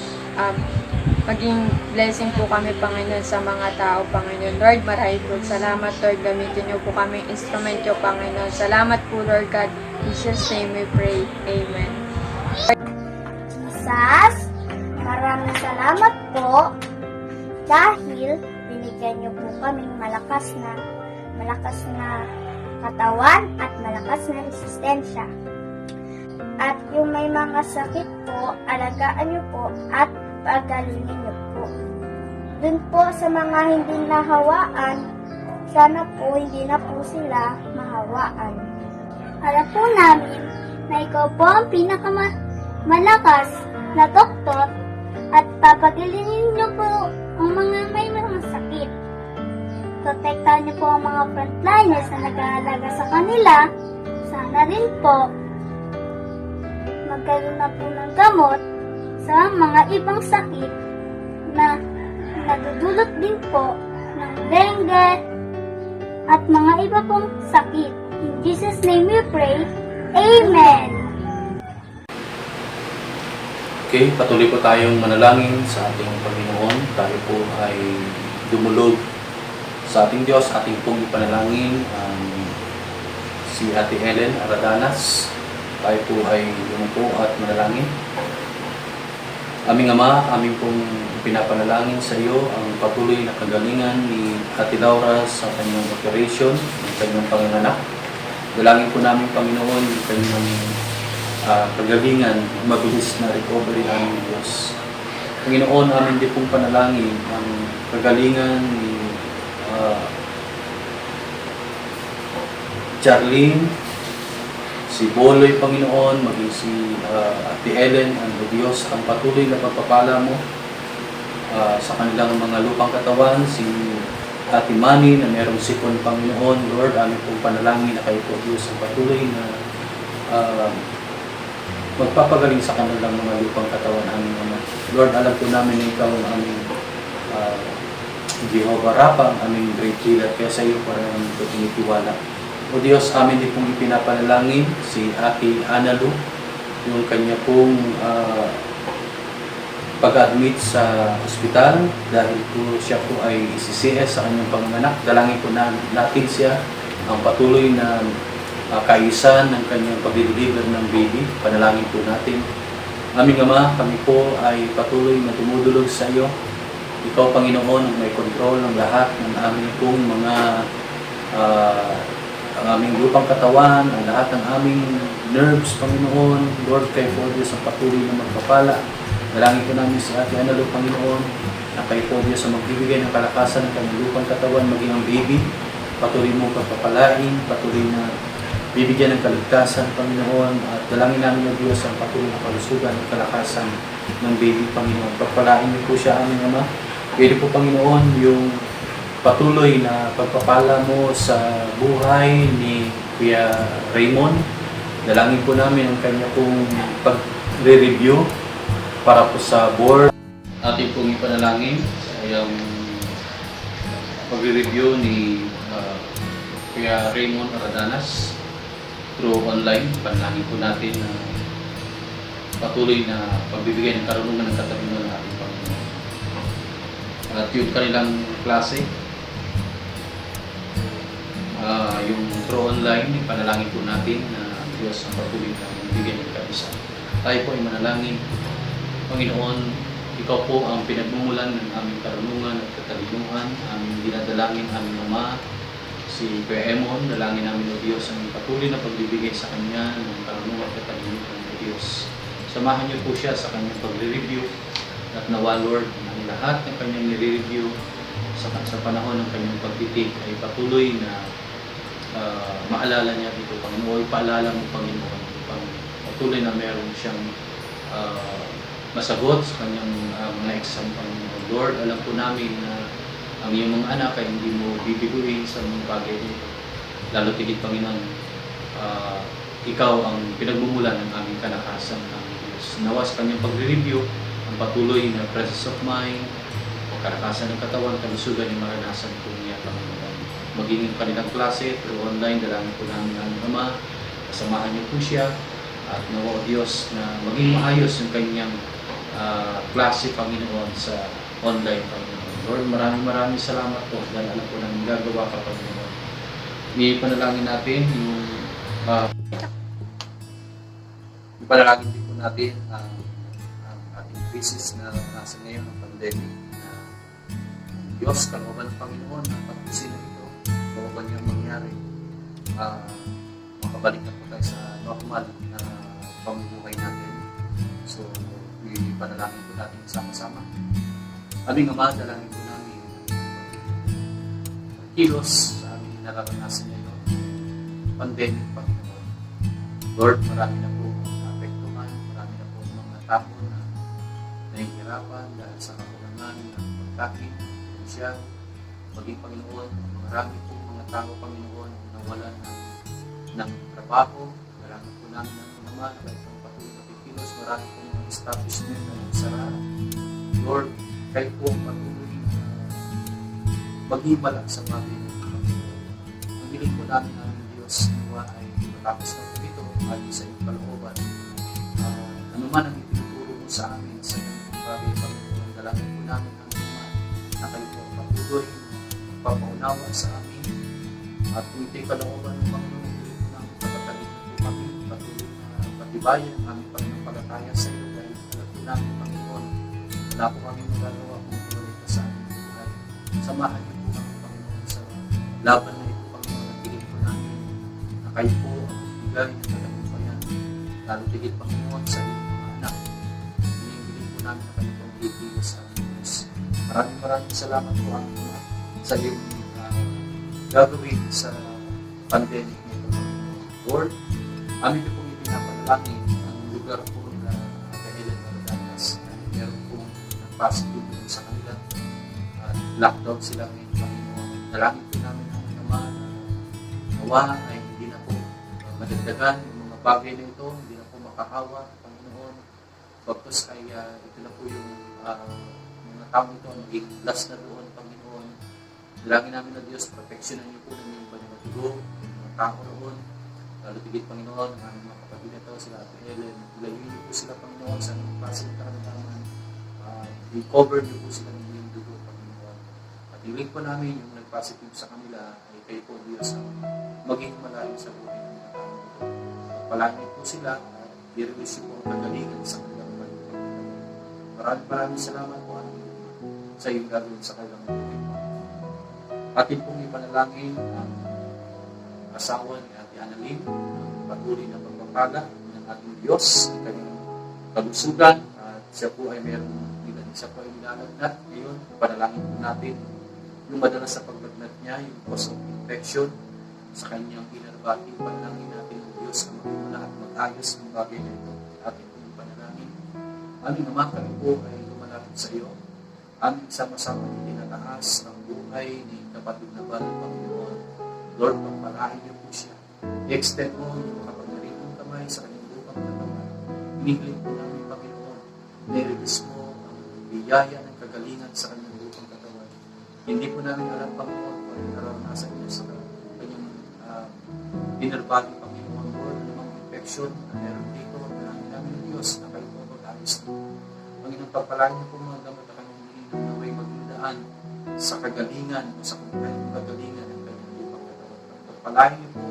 maging blessing po kami, Panginoon, sa mga tao, Panginoon. Lord, maraming po salamat, Lord. Gamitin niyo po kami instrument niyo, Panginoon. Salamat po, Lord God. In Jesus' name we pray. Amen. Jesus, maraming salamat po dahil binigyan niyo po kaming malakas na katawan at malakas na resistensya. At yung may mga sakit po, alagaan niyo po at pagalingin niyo po. Dun po sa mga hindi nahawaan, sana po hindi na po sila mahawaan. Alam po namin na ikaw po ang pinakamalakas na doktor at papagalingin niyo po ang mga may mga sakit. Protektahan niyo po ang mga frontliners na nag-aalaga sa kanila. Sana rin po magkaroon na po ng gamot sa mga ibang sakit na nadudulot din po ng dengue at mga iba pong sakit. In Jesus' name we pray. Amen. Okay, patuloy po tayong manalangin sa ating Panginoon. Tayo po ay dumulog sa ating Diyos, ating pong ipanalangin si Ate Ellen Aradanas. Tayo po ay lumupo at manalangin. Aming Ama, aming pong pinapanalangin sa iyo ang patuloy na kagalingan ni Ate Laura sa kanyang operation, ng kanyang panganganak. Dalangin po namin, Panginoon, yung kanyang kagalingan, mabilis na recovery ng Diyos. Panginoon, amin din pong panalangin ang kagalingan ni Charlene, si Boloy, Panginoon, maging si Ate Ellen, ang Diyos, ang patuloy na pagpapala mo sa kanilang mga lupang katawan, si Ate Manny na merong sipon, Panginoon. Lord, amin pong panalangin na kayo po, Diyos, ang patuloy na magpapagaling sa kanilang mga lupang katawan, aming Ama. Lord, alam po namin na ikaw ang aming Jehovah Rapha, ang aming great healer, kaya sa iyo para namin ito tinitiwala. O Diyos, amin din pong ipinapanalangin si Ate Analu, yung kanya pong pag-admit sa ospital dahil po siya po ay ICCS sa kanyang panganak. Dalangin po natin siya ang patuloy na kaayusan ng kanyang pag-deliver ng baby. Panalangin po natin. Aming Ama, kami po ay patuloy na tumudulog sa iyo. Ikaw, Panginoon, ang may kontrol ng lahat ng aming pong mga ang aming lupang katawan, ang lahat ng aming nerves, Panginoon. Lord, kayo po Diyos ang patuloy na magpapala. Dalangin po namin si Ate Ana, Lord, Panginoon, na kayo po Diyos ang magbibigay ng kalakasan ng kanyang lupang katawan, maging ang baby. Patuloy mo pagpapalain, patuloy na bibigyan ng kaligtasan, Panginoon, at dalangin namin ng Diyos ang patuloy na kalusugan at kalakasan ng baby, Panginoon. Pagpalain niyo po siya, aming Ama. Pwede po, Panginoon, yung patuloy na pagpapala mo sa buhay ni Kuya Raymond. Dalangin po namin ang kanya pong pag-review para po sa board. Ating pong ipanalangin ay ang pag-review ni Kuya Raymond Aradanas through online. Panalangin po natin na patuloy na pagbibigay ng karunungan ng katarungan ng ating Panginoon. At yung kanilang klase, yung through online, panalangin po natin na Diyos ang patuloy na magbigay ng kabisa. Tayo po ay manalangin. Panginoon, ikaw po ang pinagmumulan ng aming karunungan at katalinuhan, aming dinadalangin, aming Ama, si Kuya Emon. Dalangin namin o Diyos ang patuloy na pagbibigay sa Kanya ng karunungan at katalinuhan ng Diyos. Samahan niyo po siya sa Kanyang pagre-review at nawa, Lord, ang lahat ng Kanyang nire-review sa panahon ng Kanyang pagtitik ay patuloy na maalala niya dito, Panginoon. Paalala mo, Panginoon, patuloy na meron siyang masagot sa Kanyang mga exam, Panginoon. Lord, alam po namin na ang iyong mga anak ay hindi mo bibiguin sa mga bagay nito. Lalo tigit, Panginoon, ikaw ang pinagmumulan ng aming kalakasan ng Diyos. Nawa sa Kanyang pagre-review, ang patuloy na presence of mind, kalakasan ng katawan, kalusugan yung maranasan po niya, Panginoon. Maging kanilang klase through online, dalangin po namin ang Ama, kasamahan niyo po siya, at nawa o Diyos na maging maayos yung kanyang klase, Panginoon, sa online, Panginoon. Lord, maraming salamat po dahil alam po namin gagawa ka, Panginoon. Ipanalangin natin yung ipanalangin din po natin ang ating crisis na nasa ngayon, ang pandemic, na Diyos, kalooban ng Panginoon, na tapusin na ito, kalooban niyang mangyari, makabalik na po tayo sa normal na pamumuhay natin. So, ipanalangin po natin sama-sama. Aming Ama, dalangin po namin kilos sa aming nararanasan ngayon, pandemic, Panginoon. Lord, marami na po naapektuhan, marami na po mga tao na nahihirapan dahil sa kakulangan ng pagkain, pinansyal, maging, Panginoon, marami po mga tao, Panginoon, na wala ng trabaho. Dalangin po namin ng mga na kahit ang patuloy na kikilos, marami po mga establishment na nagsara. Lord, kayo po ang patuloy na mag-ibala sa bagay ng Panginoon. Ang hiling po namin ng Diyos nawa ay matapos na po ito at sa iyong kalooban. Ano man ang itinuturo mo sa amin sa iyong bagay, Panginoon, dalangin po namin ang Ama na kayo po ang patuloy na magpapaunawa sa amin. At kung ito'y kalooban ng Panginoon, hiling po namin pagkatalit po kami, patuloy na patibayan ang aming pananampalataya sa iyo dahil alam po namin, Panginoon, wala po kami magagawa kung tuloy ka sa aming buhay. Samahan niyo po kami, Panginoon, sa laban na ito, Panginoon, at tigil po namin na kayo po ang bigay ng kalagumpayan. Lalo tigil, Panginoon, sa iyong mga anak. Hinihiling po namin na kayo po ang itigil sa aming Diyos. Maraming salamat po ang mga sa iyong gagawin sa pandemic nito, Panginoon. Lord, amin po pong ipinapanalangin ang lugar po na Helen Maradanas. Meron pong nagpositive po sa kanila at lockdown sila ngayon, Panginoon. Dalangin po namin ang Ama na nawa ay hindi na po madagdagan yung mga bagay na ito, hindi na po makahawa, Panginoon. Pagkos kaya ito na po yung mga tao ito ang maging last na doon, Panginoon. Dalangin namin na Diyos, proteksyonan niyo po ng yung panimatugo, mga tao roon. Lalo tigit, Panginoon, ang aming mga kapatid na ito, sila Ate Helen, ilayin niyo po sila, Panginoon, sa klase ng karamdaman. i-cover niyo po sila ng iyong dugo, Panginoon. At hiling po namin yung nag-positive sa kanila ay kayo po, Diyos, ang maging malayo sa buhay ng mga tao ito. Pagpalain po sila at i-release po ang kagalingan sa kanilang buhay. Maraming salamat po sa iyong gagawin sa kanilang buhay. Atin pong ipanalangin ang asawa ni Ate Annalyn, ang patuloy na pagpapala ng ating Diyos, ang kanyang kalusugan, at siya po ay siya po ay nilalagnat. Ngayon, panalangin po natin yung madalas sa paglagnat niya, yung cause of infection sa kanyang inner body. Panalangin natin ang Diyos na magmula at mag-ayos ng bagay na ito. Ating pong panalangin. Aming Ama, kami po ay lumalapit sa iyo. Aming sama-sama tinataas ang buhay ni kapatid na Bal, Panginoon. Lord, pagpalain niyo po siya. I-extend mo yung makapangaritong kamay sa kanyang lupang katawan. Hinihiling po namin, Panginoon, na-release mo ang biyaya ng kagalingan sa kanyang lupang katawan. Hindi po namin alam, Panginoon, kung ano naranasan niya sa kanyang inner body, Panginoon, Lord, anumang infection na meron dito, namin ng Diyos na kayo po mag-ayos nito. Panginoon, pagpalain niyo po mga gamot na kanyang hinihiling na may magdaan sa kagalingan o sa kanyang kagalingan ng kanyang lupang katawan. Pagpalain niyo po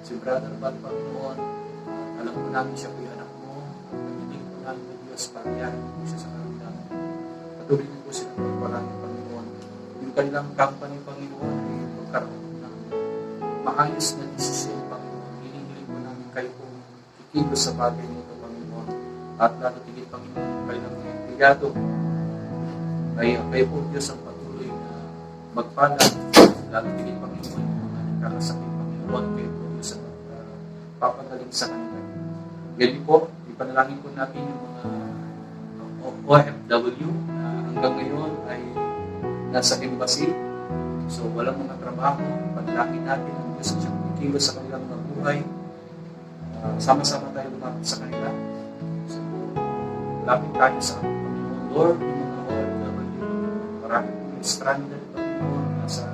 si Brother Bal, Panginoon. Alam po namin siya po yung anak mo. Pagdating po namin ng Diyos, pagyayarin po siya sa kanilang namin. Patuloy niyo po silang pagpalain, Panginoon. Yung kanilang company, Panginoon, ay magkaroon ng maayos na desisyon, Panginoon. Hinihiling po namin kayo po kikilos sa bagay nito, Panginoon. At lalo tigit, Panginoon, yung kanilang empleyado. Ay kayo po, Diyos, ang patuloy na magpala. Lalo tigit, Panginoon, yung mga nagkakasakit, Panginoon, kayo po, Diyos, ang papagaling sa kanila. Ganyan po, ipanalangin po natin yung mga OFW na hanggang ngayon ay nasa embassy. So, walang mga trabaho. Panalangin natin ang Diyos ang kikilos sa kanilang mga buhay. Sama-sama tayo lumapit sa kanila. So, lapit tayo sa Panginoon Lord, yung mga OFW. Marami po yung stranded, Panginoon, nasa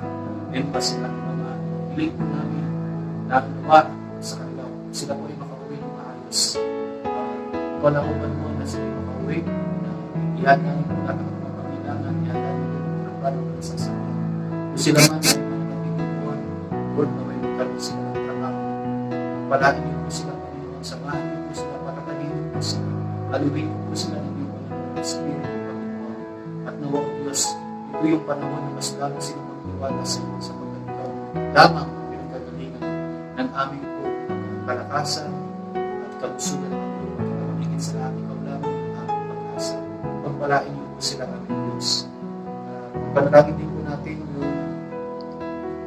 embassy ng mga hiling po namin na luwa sa kanila. Sila po ay makauwi ng maayos. Wala ko pa naman na sila ay makauwi. Iyan namin ang lahat ng mga pangailangan. Iyan namin ang plano ng sasakyan. Kung sila man ay mga nabibiguan, Lord, na may magkaroon sila ng trabaho. Palain niyo po sila, Panginoon. Samahan niyo po sila, patatanin niyo po sila. Aluhin niyo po sila ng iyong Espiritu, Panginoon. At nawa ko, Diyos, ito yung panahon na mas lalo silang magtiwala sa iyo sa pagkakitaw. Lamang ang pinagkagalingan ng aming po kalakasan at kalusugan ng mga pagkakamaligid sa lahat ikaw lamang ang aming pag-asa. Pagpalain niyo po sila aming Diyos. Panalangin din po natin yung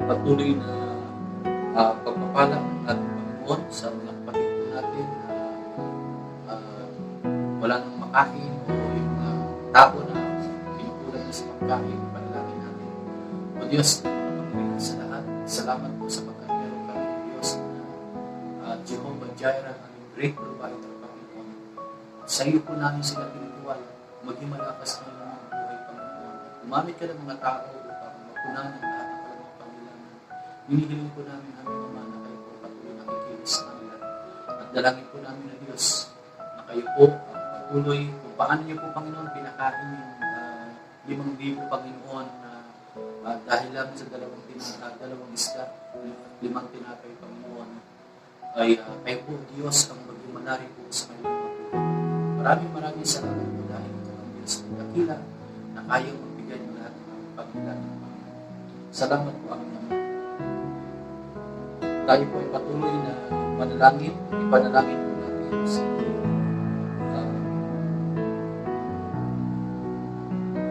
patuloy na pagpapala at Panginoon sa mga kapatid po natin na wala nang makain o yung mga tao na pinukulang na sa pagkain. Panalangin natin. O Diyos, pagpapalain sa lahat. Salamat po sa pagkakaroon kami ng Diyos na Jehovah Jireh, ang great provider, Panginoon. Sa iyo po namin sila pinituwala. Maging malakas ng mga buhay, Panginoon. Umamit ka ng mga tao upang mapunan ang lahat ng kanilang pangailangan. Hinihiling po namin aming Ama na kayo po patuloy na kikilos sa kanila. At dalangin po namin na Diyos na kayo po ang patuloy kung paano niyo po, Panginoon, pinakain yung 5,000, Panginoon, na dahil lang sa dalawang isda, 5 tinapay, Panginoon, ay kayo po, Diyos, ang maglumanari po sa kanilang mga buhay. Maraming salamat po dahil ito ang Diyos ng dakila na kayang magbigay ng lahat ng aming pangailangan. Salamat po aming Ama. Tayo po ay patuloy na manalangin. Ipanalangin po natin sa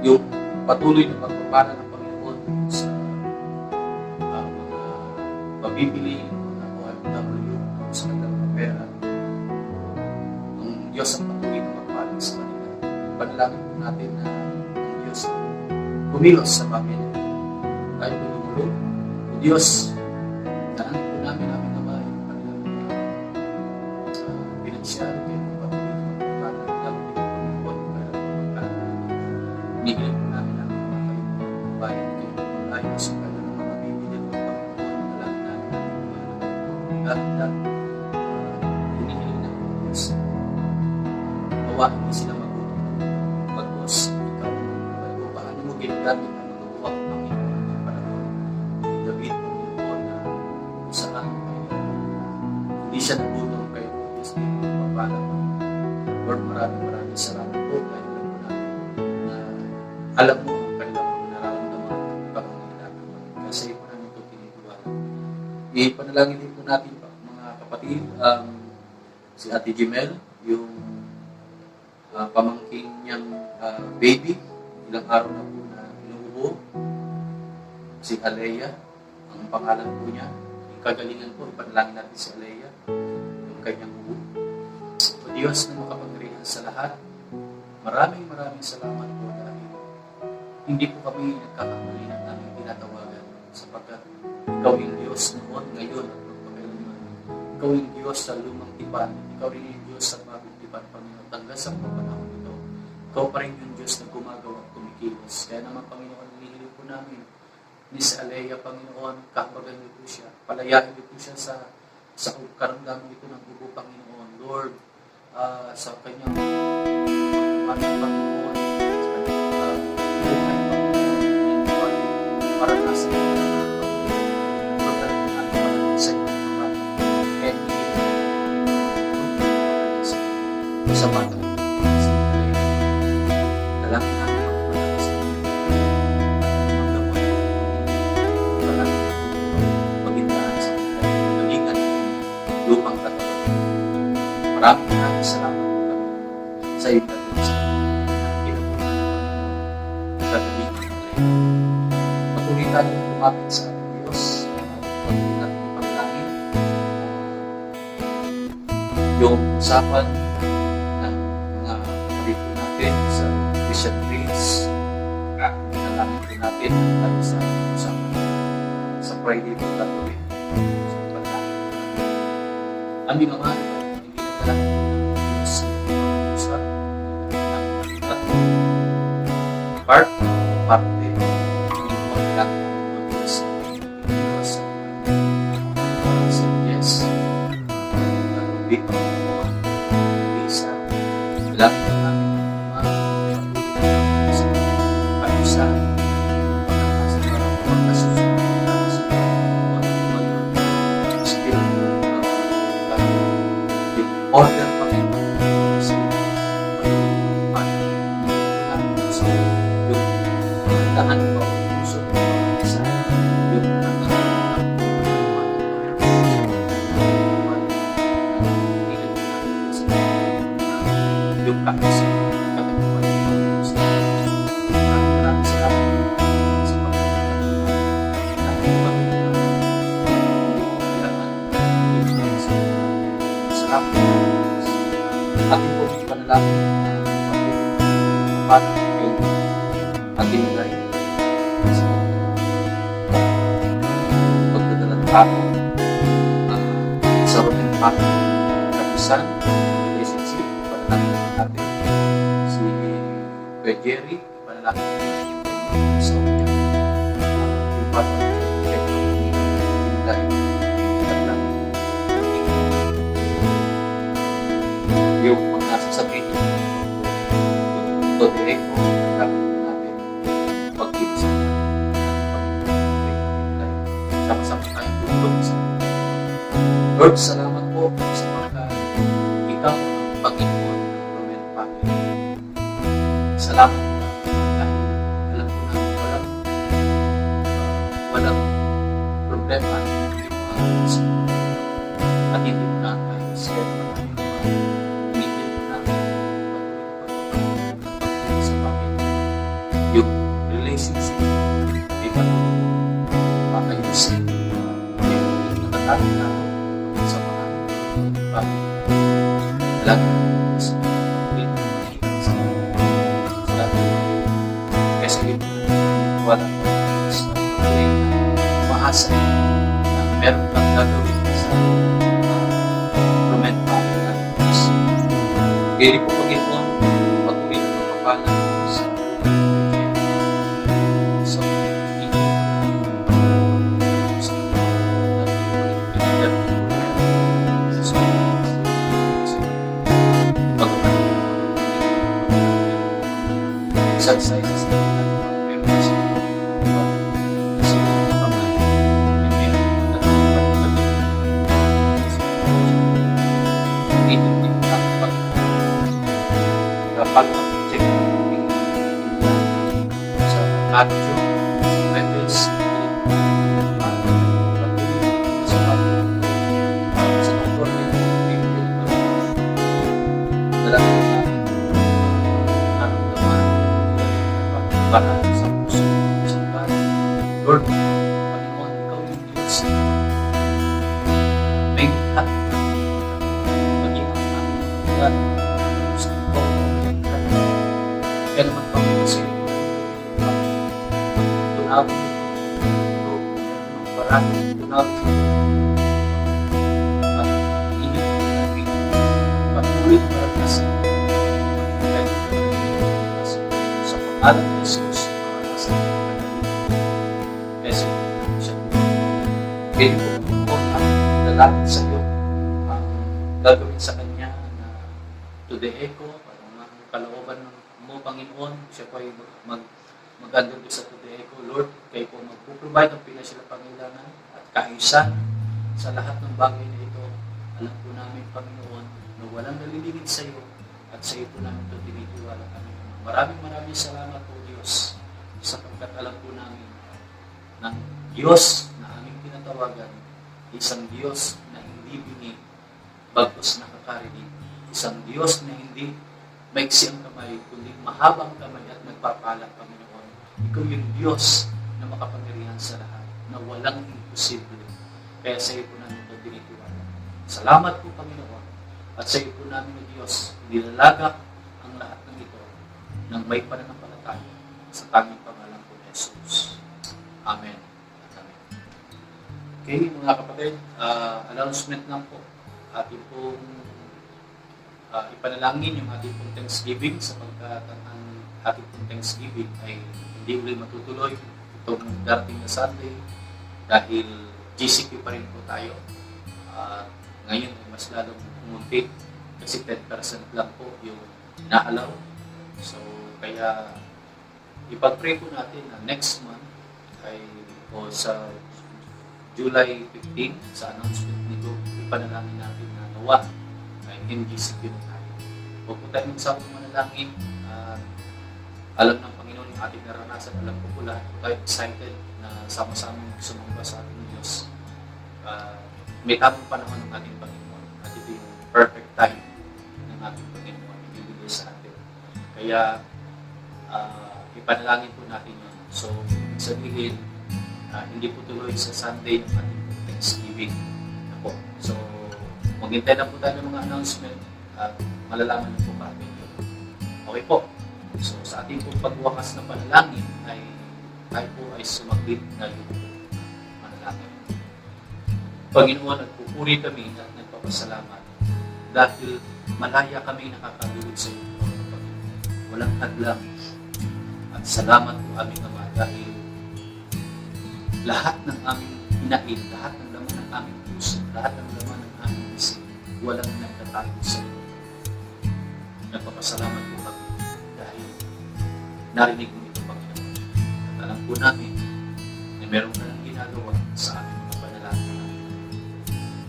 yung patuloy na pagpapala ng Panginoon sa mga mabibili, mga OFW sa kanilang mga pera. Ang Diyos ang patuloy na pagpapala sa kanila. Panalangin po natin na ang Diyos kumilos sa bagay na ito. Tayo po lumulog. O Diyos, dalangin po namin aming Ama yung kanilang pinansyal, kayo po patuloy na pagpapala. Dapat ito po yung pagpapala. Hinihiling po namin ang mga kayo po bayan kayo po ayos sa kanilang mga bibili ng Panginoon. Dalangin namin ang mga hinihiling na po Diyos. Hindi sila magutom. Pagkos, maraming salamat po dahil alam po namin na alam mo ang kanilang mga nararamdaman at pangangailangan. Kasi po namin ito tinitiwala. Ipanalangin din po natin pa, mga kapatid, si Ate Jimel, yung pamangkin niyang baby, ilang araw na po na inuubo. Si Alea, ang pangalan po niya. Kagalingan po, ipanalangin natin si Alea, yung kanyang ubo. O Diyos na makapangyarihan sa lahat, maraming salamat po dahil hindi po kami nagkakamali ng aming tinatawagan sapagkat ikaw yung Diyos noon, ngayon at magpakailanman. Ikaw yung Diyos sa lumang tipan, ikaw rin yung Diyos sa bagong tipan, Panginoon, hanggang sa mga panahon ito. Ikaw pa rin yung Diyos na gumagawa at kumikilos. Kaya naman, Panginoon, nililip po namin ni si Alea, Panginoon, kahabagan niyo po siya, palayain niyo po siya sa karamdaman ito ng ubo, Panginoon. Lord, sa kanyang Panginoon, sa kanyang buhay, Panginoon, para nasa sa iyong mga and sa bata sa Alea. Dalangin namin magpapalakas sa lupang katawan. Maraming salamat po kami sa iyong gagawin sa kinabuhi ng patuloy natin lumapit sa ating Diyos. Patuloy natin ipaglangin yung usapan ng mga kapatid natin sa Christian Prince. Nalangin po natin tayo sa usapan sa Friday po katuloy. Aming Ama, hindi na talaga ng Diyos sa part parte hindi mo kailangan ng Diyos sa yes big Lisa lahat ng aming mga sa pag-usan order Panginoon sa yung dahan ko puso sa yung yung kakis kagawa sa maraming salamat sa ating po panalangin para kay ating nilay pagdadala ng tao sa rotin pati kapisan relationship panalangin natin si Kuya Jerry panalangin sa kanya yung pati kay nilay yung mga nasasabihin yung ito direkto dapat natin pag-ibig sa sama-sama tayong tulog sa Lord, salamat po sa mga ikaw ang Panginoon ng Roman family. Salamat po dahil alam ko na walang problema at hindi mo na tayo sa yung relationship ay makayusin yung nakatalit na sa mga pamilya. Lagi sa kasi wala sa maasa na meron kang gagawin sa Roman family. Kaya po Panginoon, patuloy na magpapalan sa saysay sa parents kasi pamay hindi dapat Matthew, Webes, sa doktor na dalangin namin para sa puso sa bahay. Lord, Panginoon, ikaw yung Diyos. May lahat. Maging ang aming lahat. Sa ikaw, kaya naman Panginoon sa iyo. Tunawin ito. Parang tunawin ito. At init natin. Patuloy para kasi sa pangalan ni Jesus, para sa message siya. Pwede po ang lalapit sa iyo ang gagawin sa kanya na to the echo, parang ang kalooban mo, Panginoon, siya po ay mag-under sa to the echo. Lord, kayo po magpuprovide ang pinasila pangailangan at kaayusan sa lahat ng bagay na ito. Alam po namin, Panginoon, na walang nalilingid sa iyo at sa iyo po namin ito tinitiwala kami. Maraming salamat po, Diyos, sapagkat alam po namin ng Diyos na aming tinatawagan, isang Diyos na hindi bingi, bagkus nakakarinig, isang Diyos na hindi maiksi ang kamay, kundi mahabang kamay at nagpapala, Panginoon. Ikaw yung Diyos na makapangyarihan sa lahat, na walang imposible. Kaya sa iyo po namin ito tinitiwala. Salamat po, Panginoon, at sa iyo po namin, o Diyos, nilalagak ang lahat ng ito ng may pananampalataya sa tanging pangalan po ni Jesus. Amen. Amen. Okay, mga kapatid, announcement lang po. Ating pong ipanalangin yung ating pong Thanksgiving sapagkat ang ating pong Thanksgiving ay hindi ulit matutuloy itong darating na Sunday dahil GCQ pa rin po tayo. Ngayon ay mas lalong pumunti kasi 10% lang po yung inaalaw. So, kaya ipag-pray po natin na next month ay o sa July 15 sa announcement nito, ipanalangin natin na nawa ay NGCQ na tayo. Huwag po tayo magsabong manalangin. Alam ng Panginoon yung ating naranasan. Alam ko po lahat po tayo excited na sama-sama sumamba sa ating Diyos. May tamang panahon ng ating Panginoon at ito yung perfect time ng ating Panginoon ibibigay sa atin. Kaya ipanalangin po natin yun. So, sabihin, hindi po tuloy sa Sunday ng ating Thanksgiving na po. So, maghintay na po tayo ng mga announcement at malalaman na po kami yun. Okay po. So, sa ating pong pagwakas na panalangin ay tayo po ay sumaglit na yung manalangin. Panginoon, nagpupuri kami at nagpapasalamat dahil malaya kami nakakaluwid sa iyo. Walang hadlang. At salamat po aming Ama dahil lahat ng aming hinain, lahat ng laman ng aming puso, lahat ng laman ng aming isip, walang nagtatago sa iyo. Nagpapasalamat po kami dahil narinig mo ito, Panginoon. At alam po namin na meron ka ng ginagawa sa aming mga panalangin.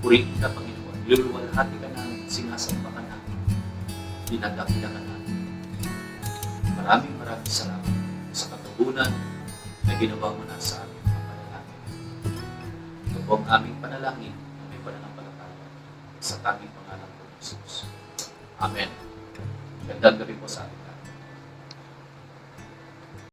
Purihin ka, Panginoon. Luluwalhati ka namin, sinasamba ka namin, dinadakilan ka namin. Maraming salamat sa katugunan na ginawa mo na sa aming mga panalangin. Ito po ang aming panalangin na may pananampalataya sa tanging pangalan ko, Jesus. Amen. Gandang gabi po sa atin.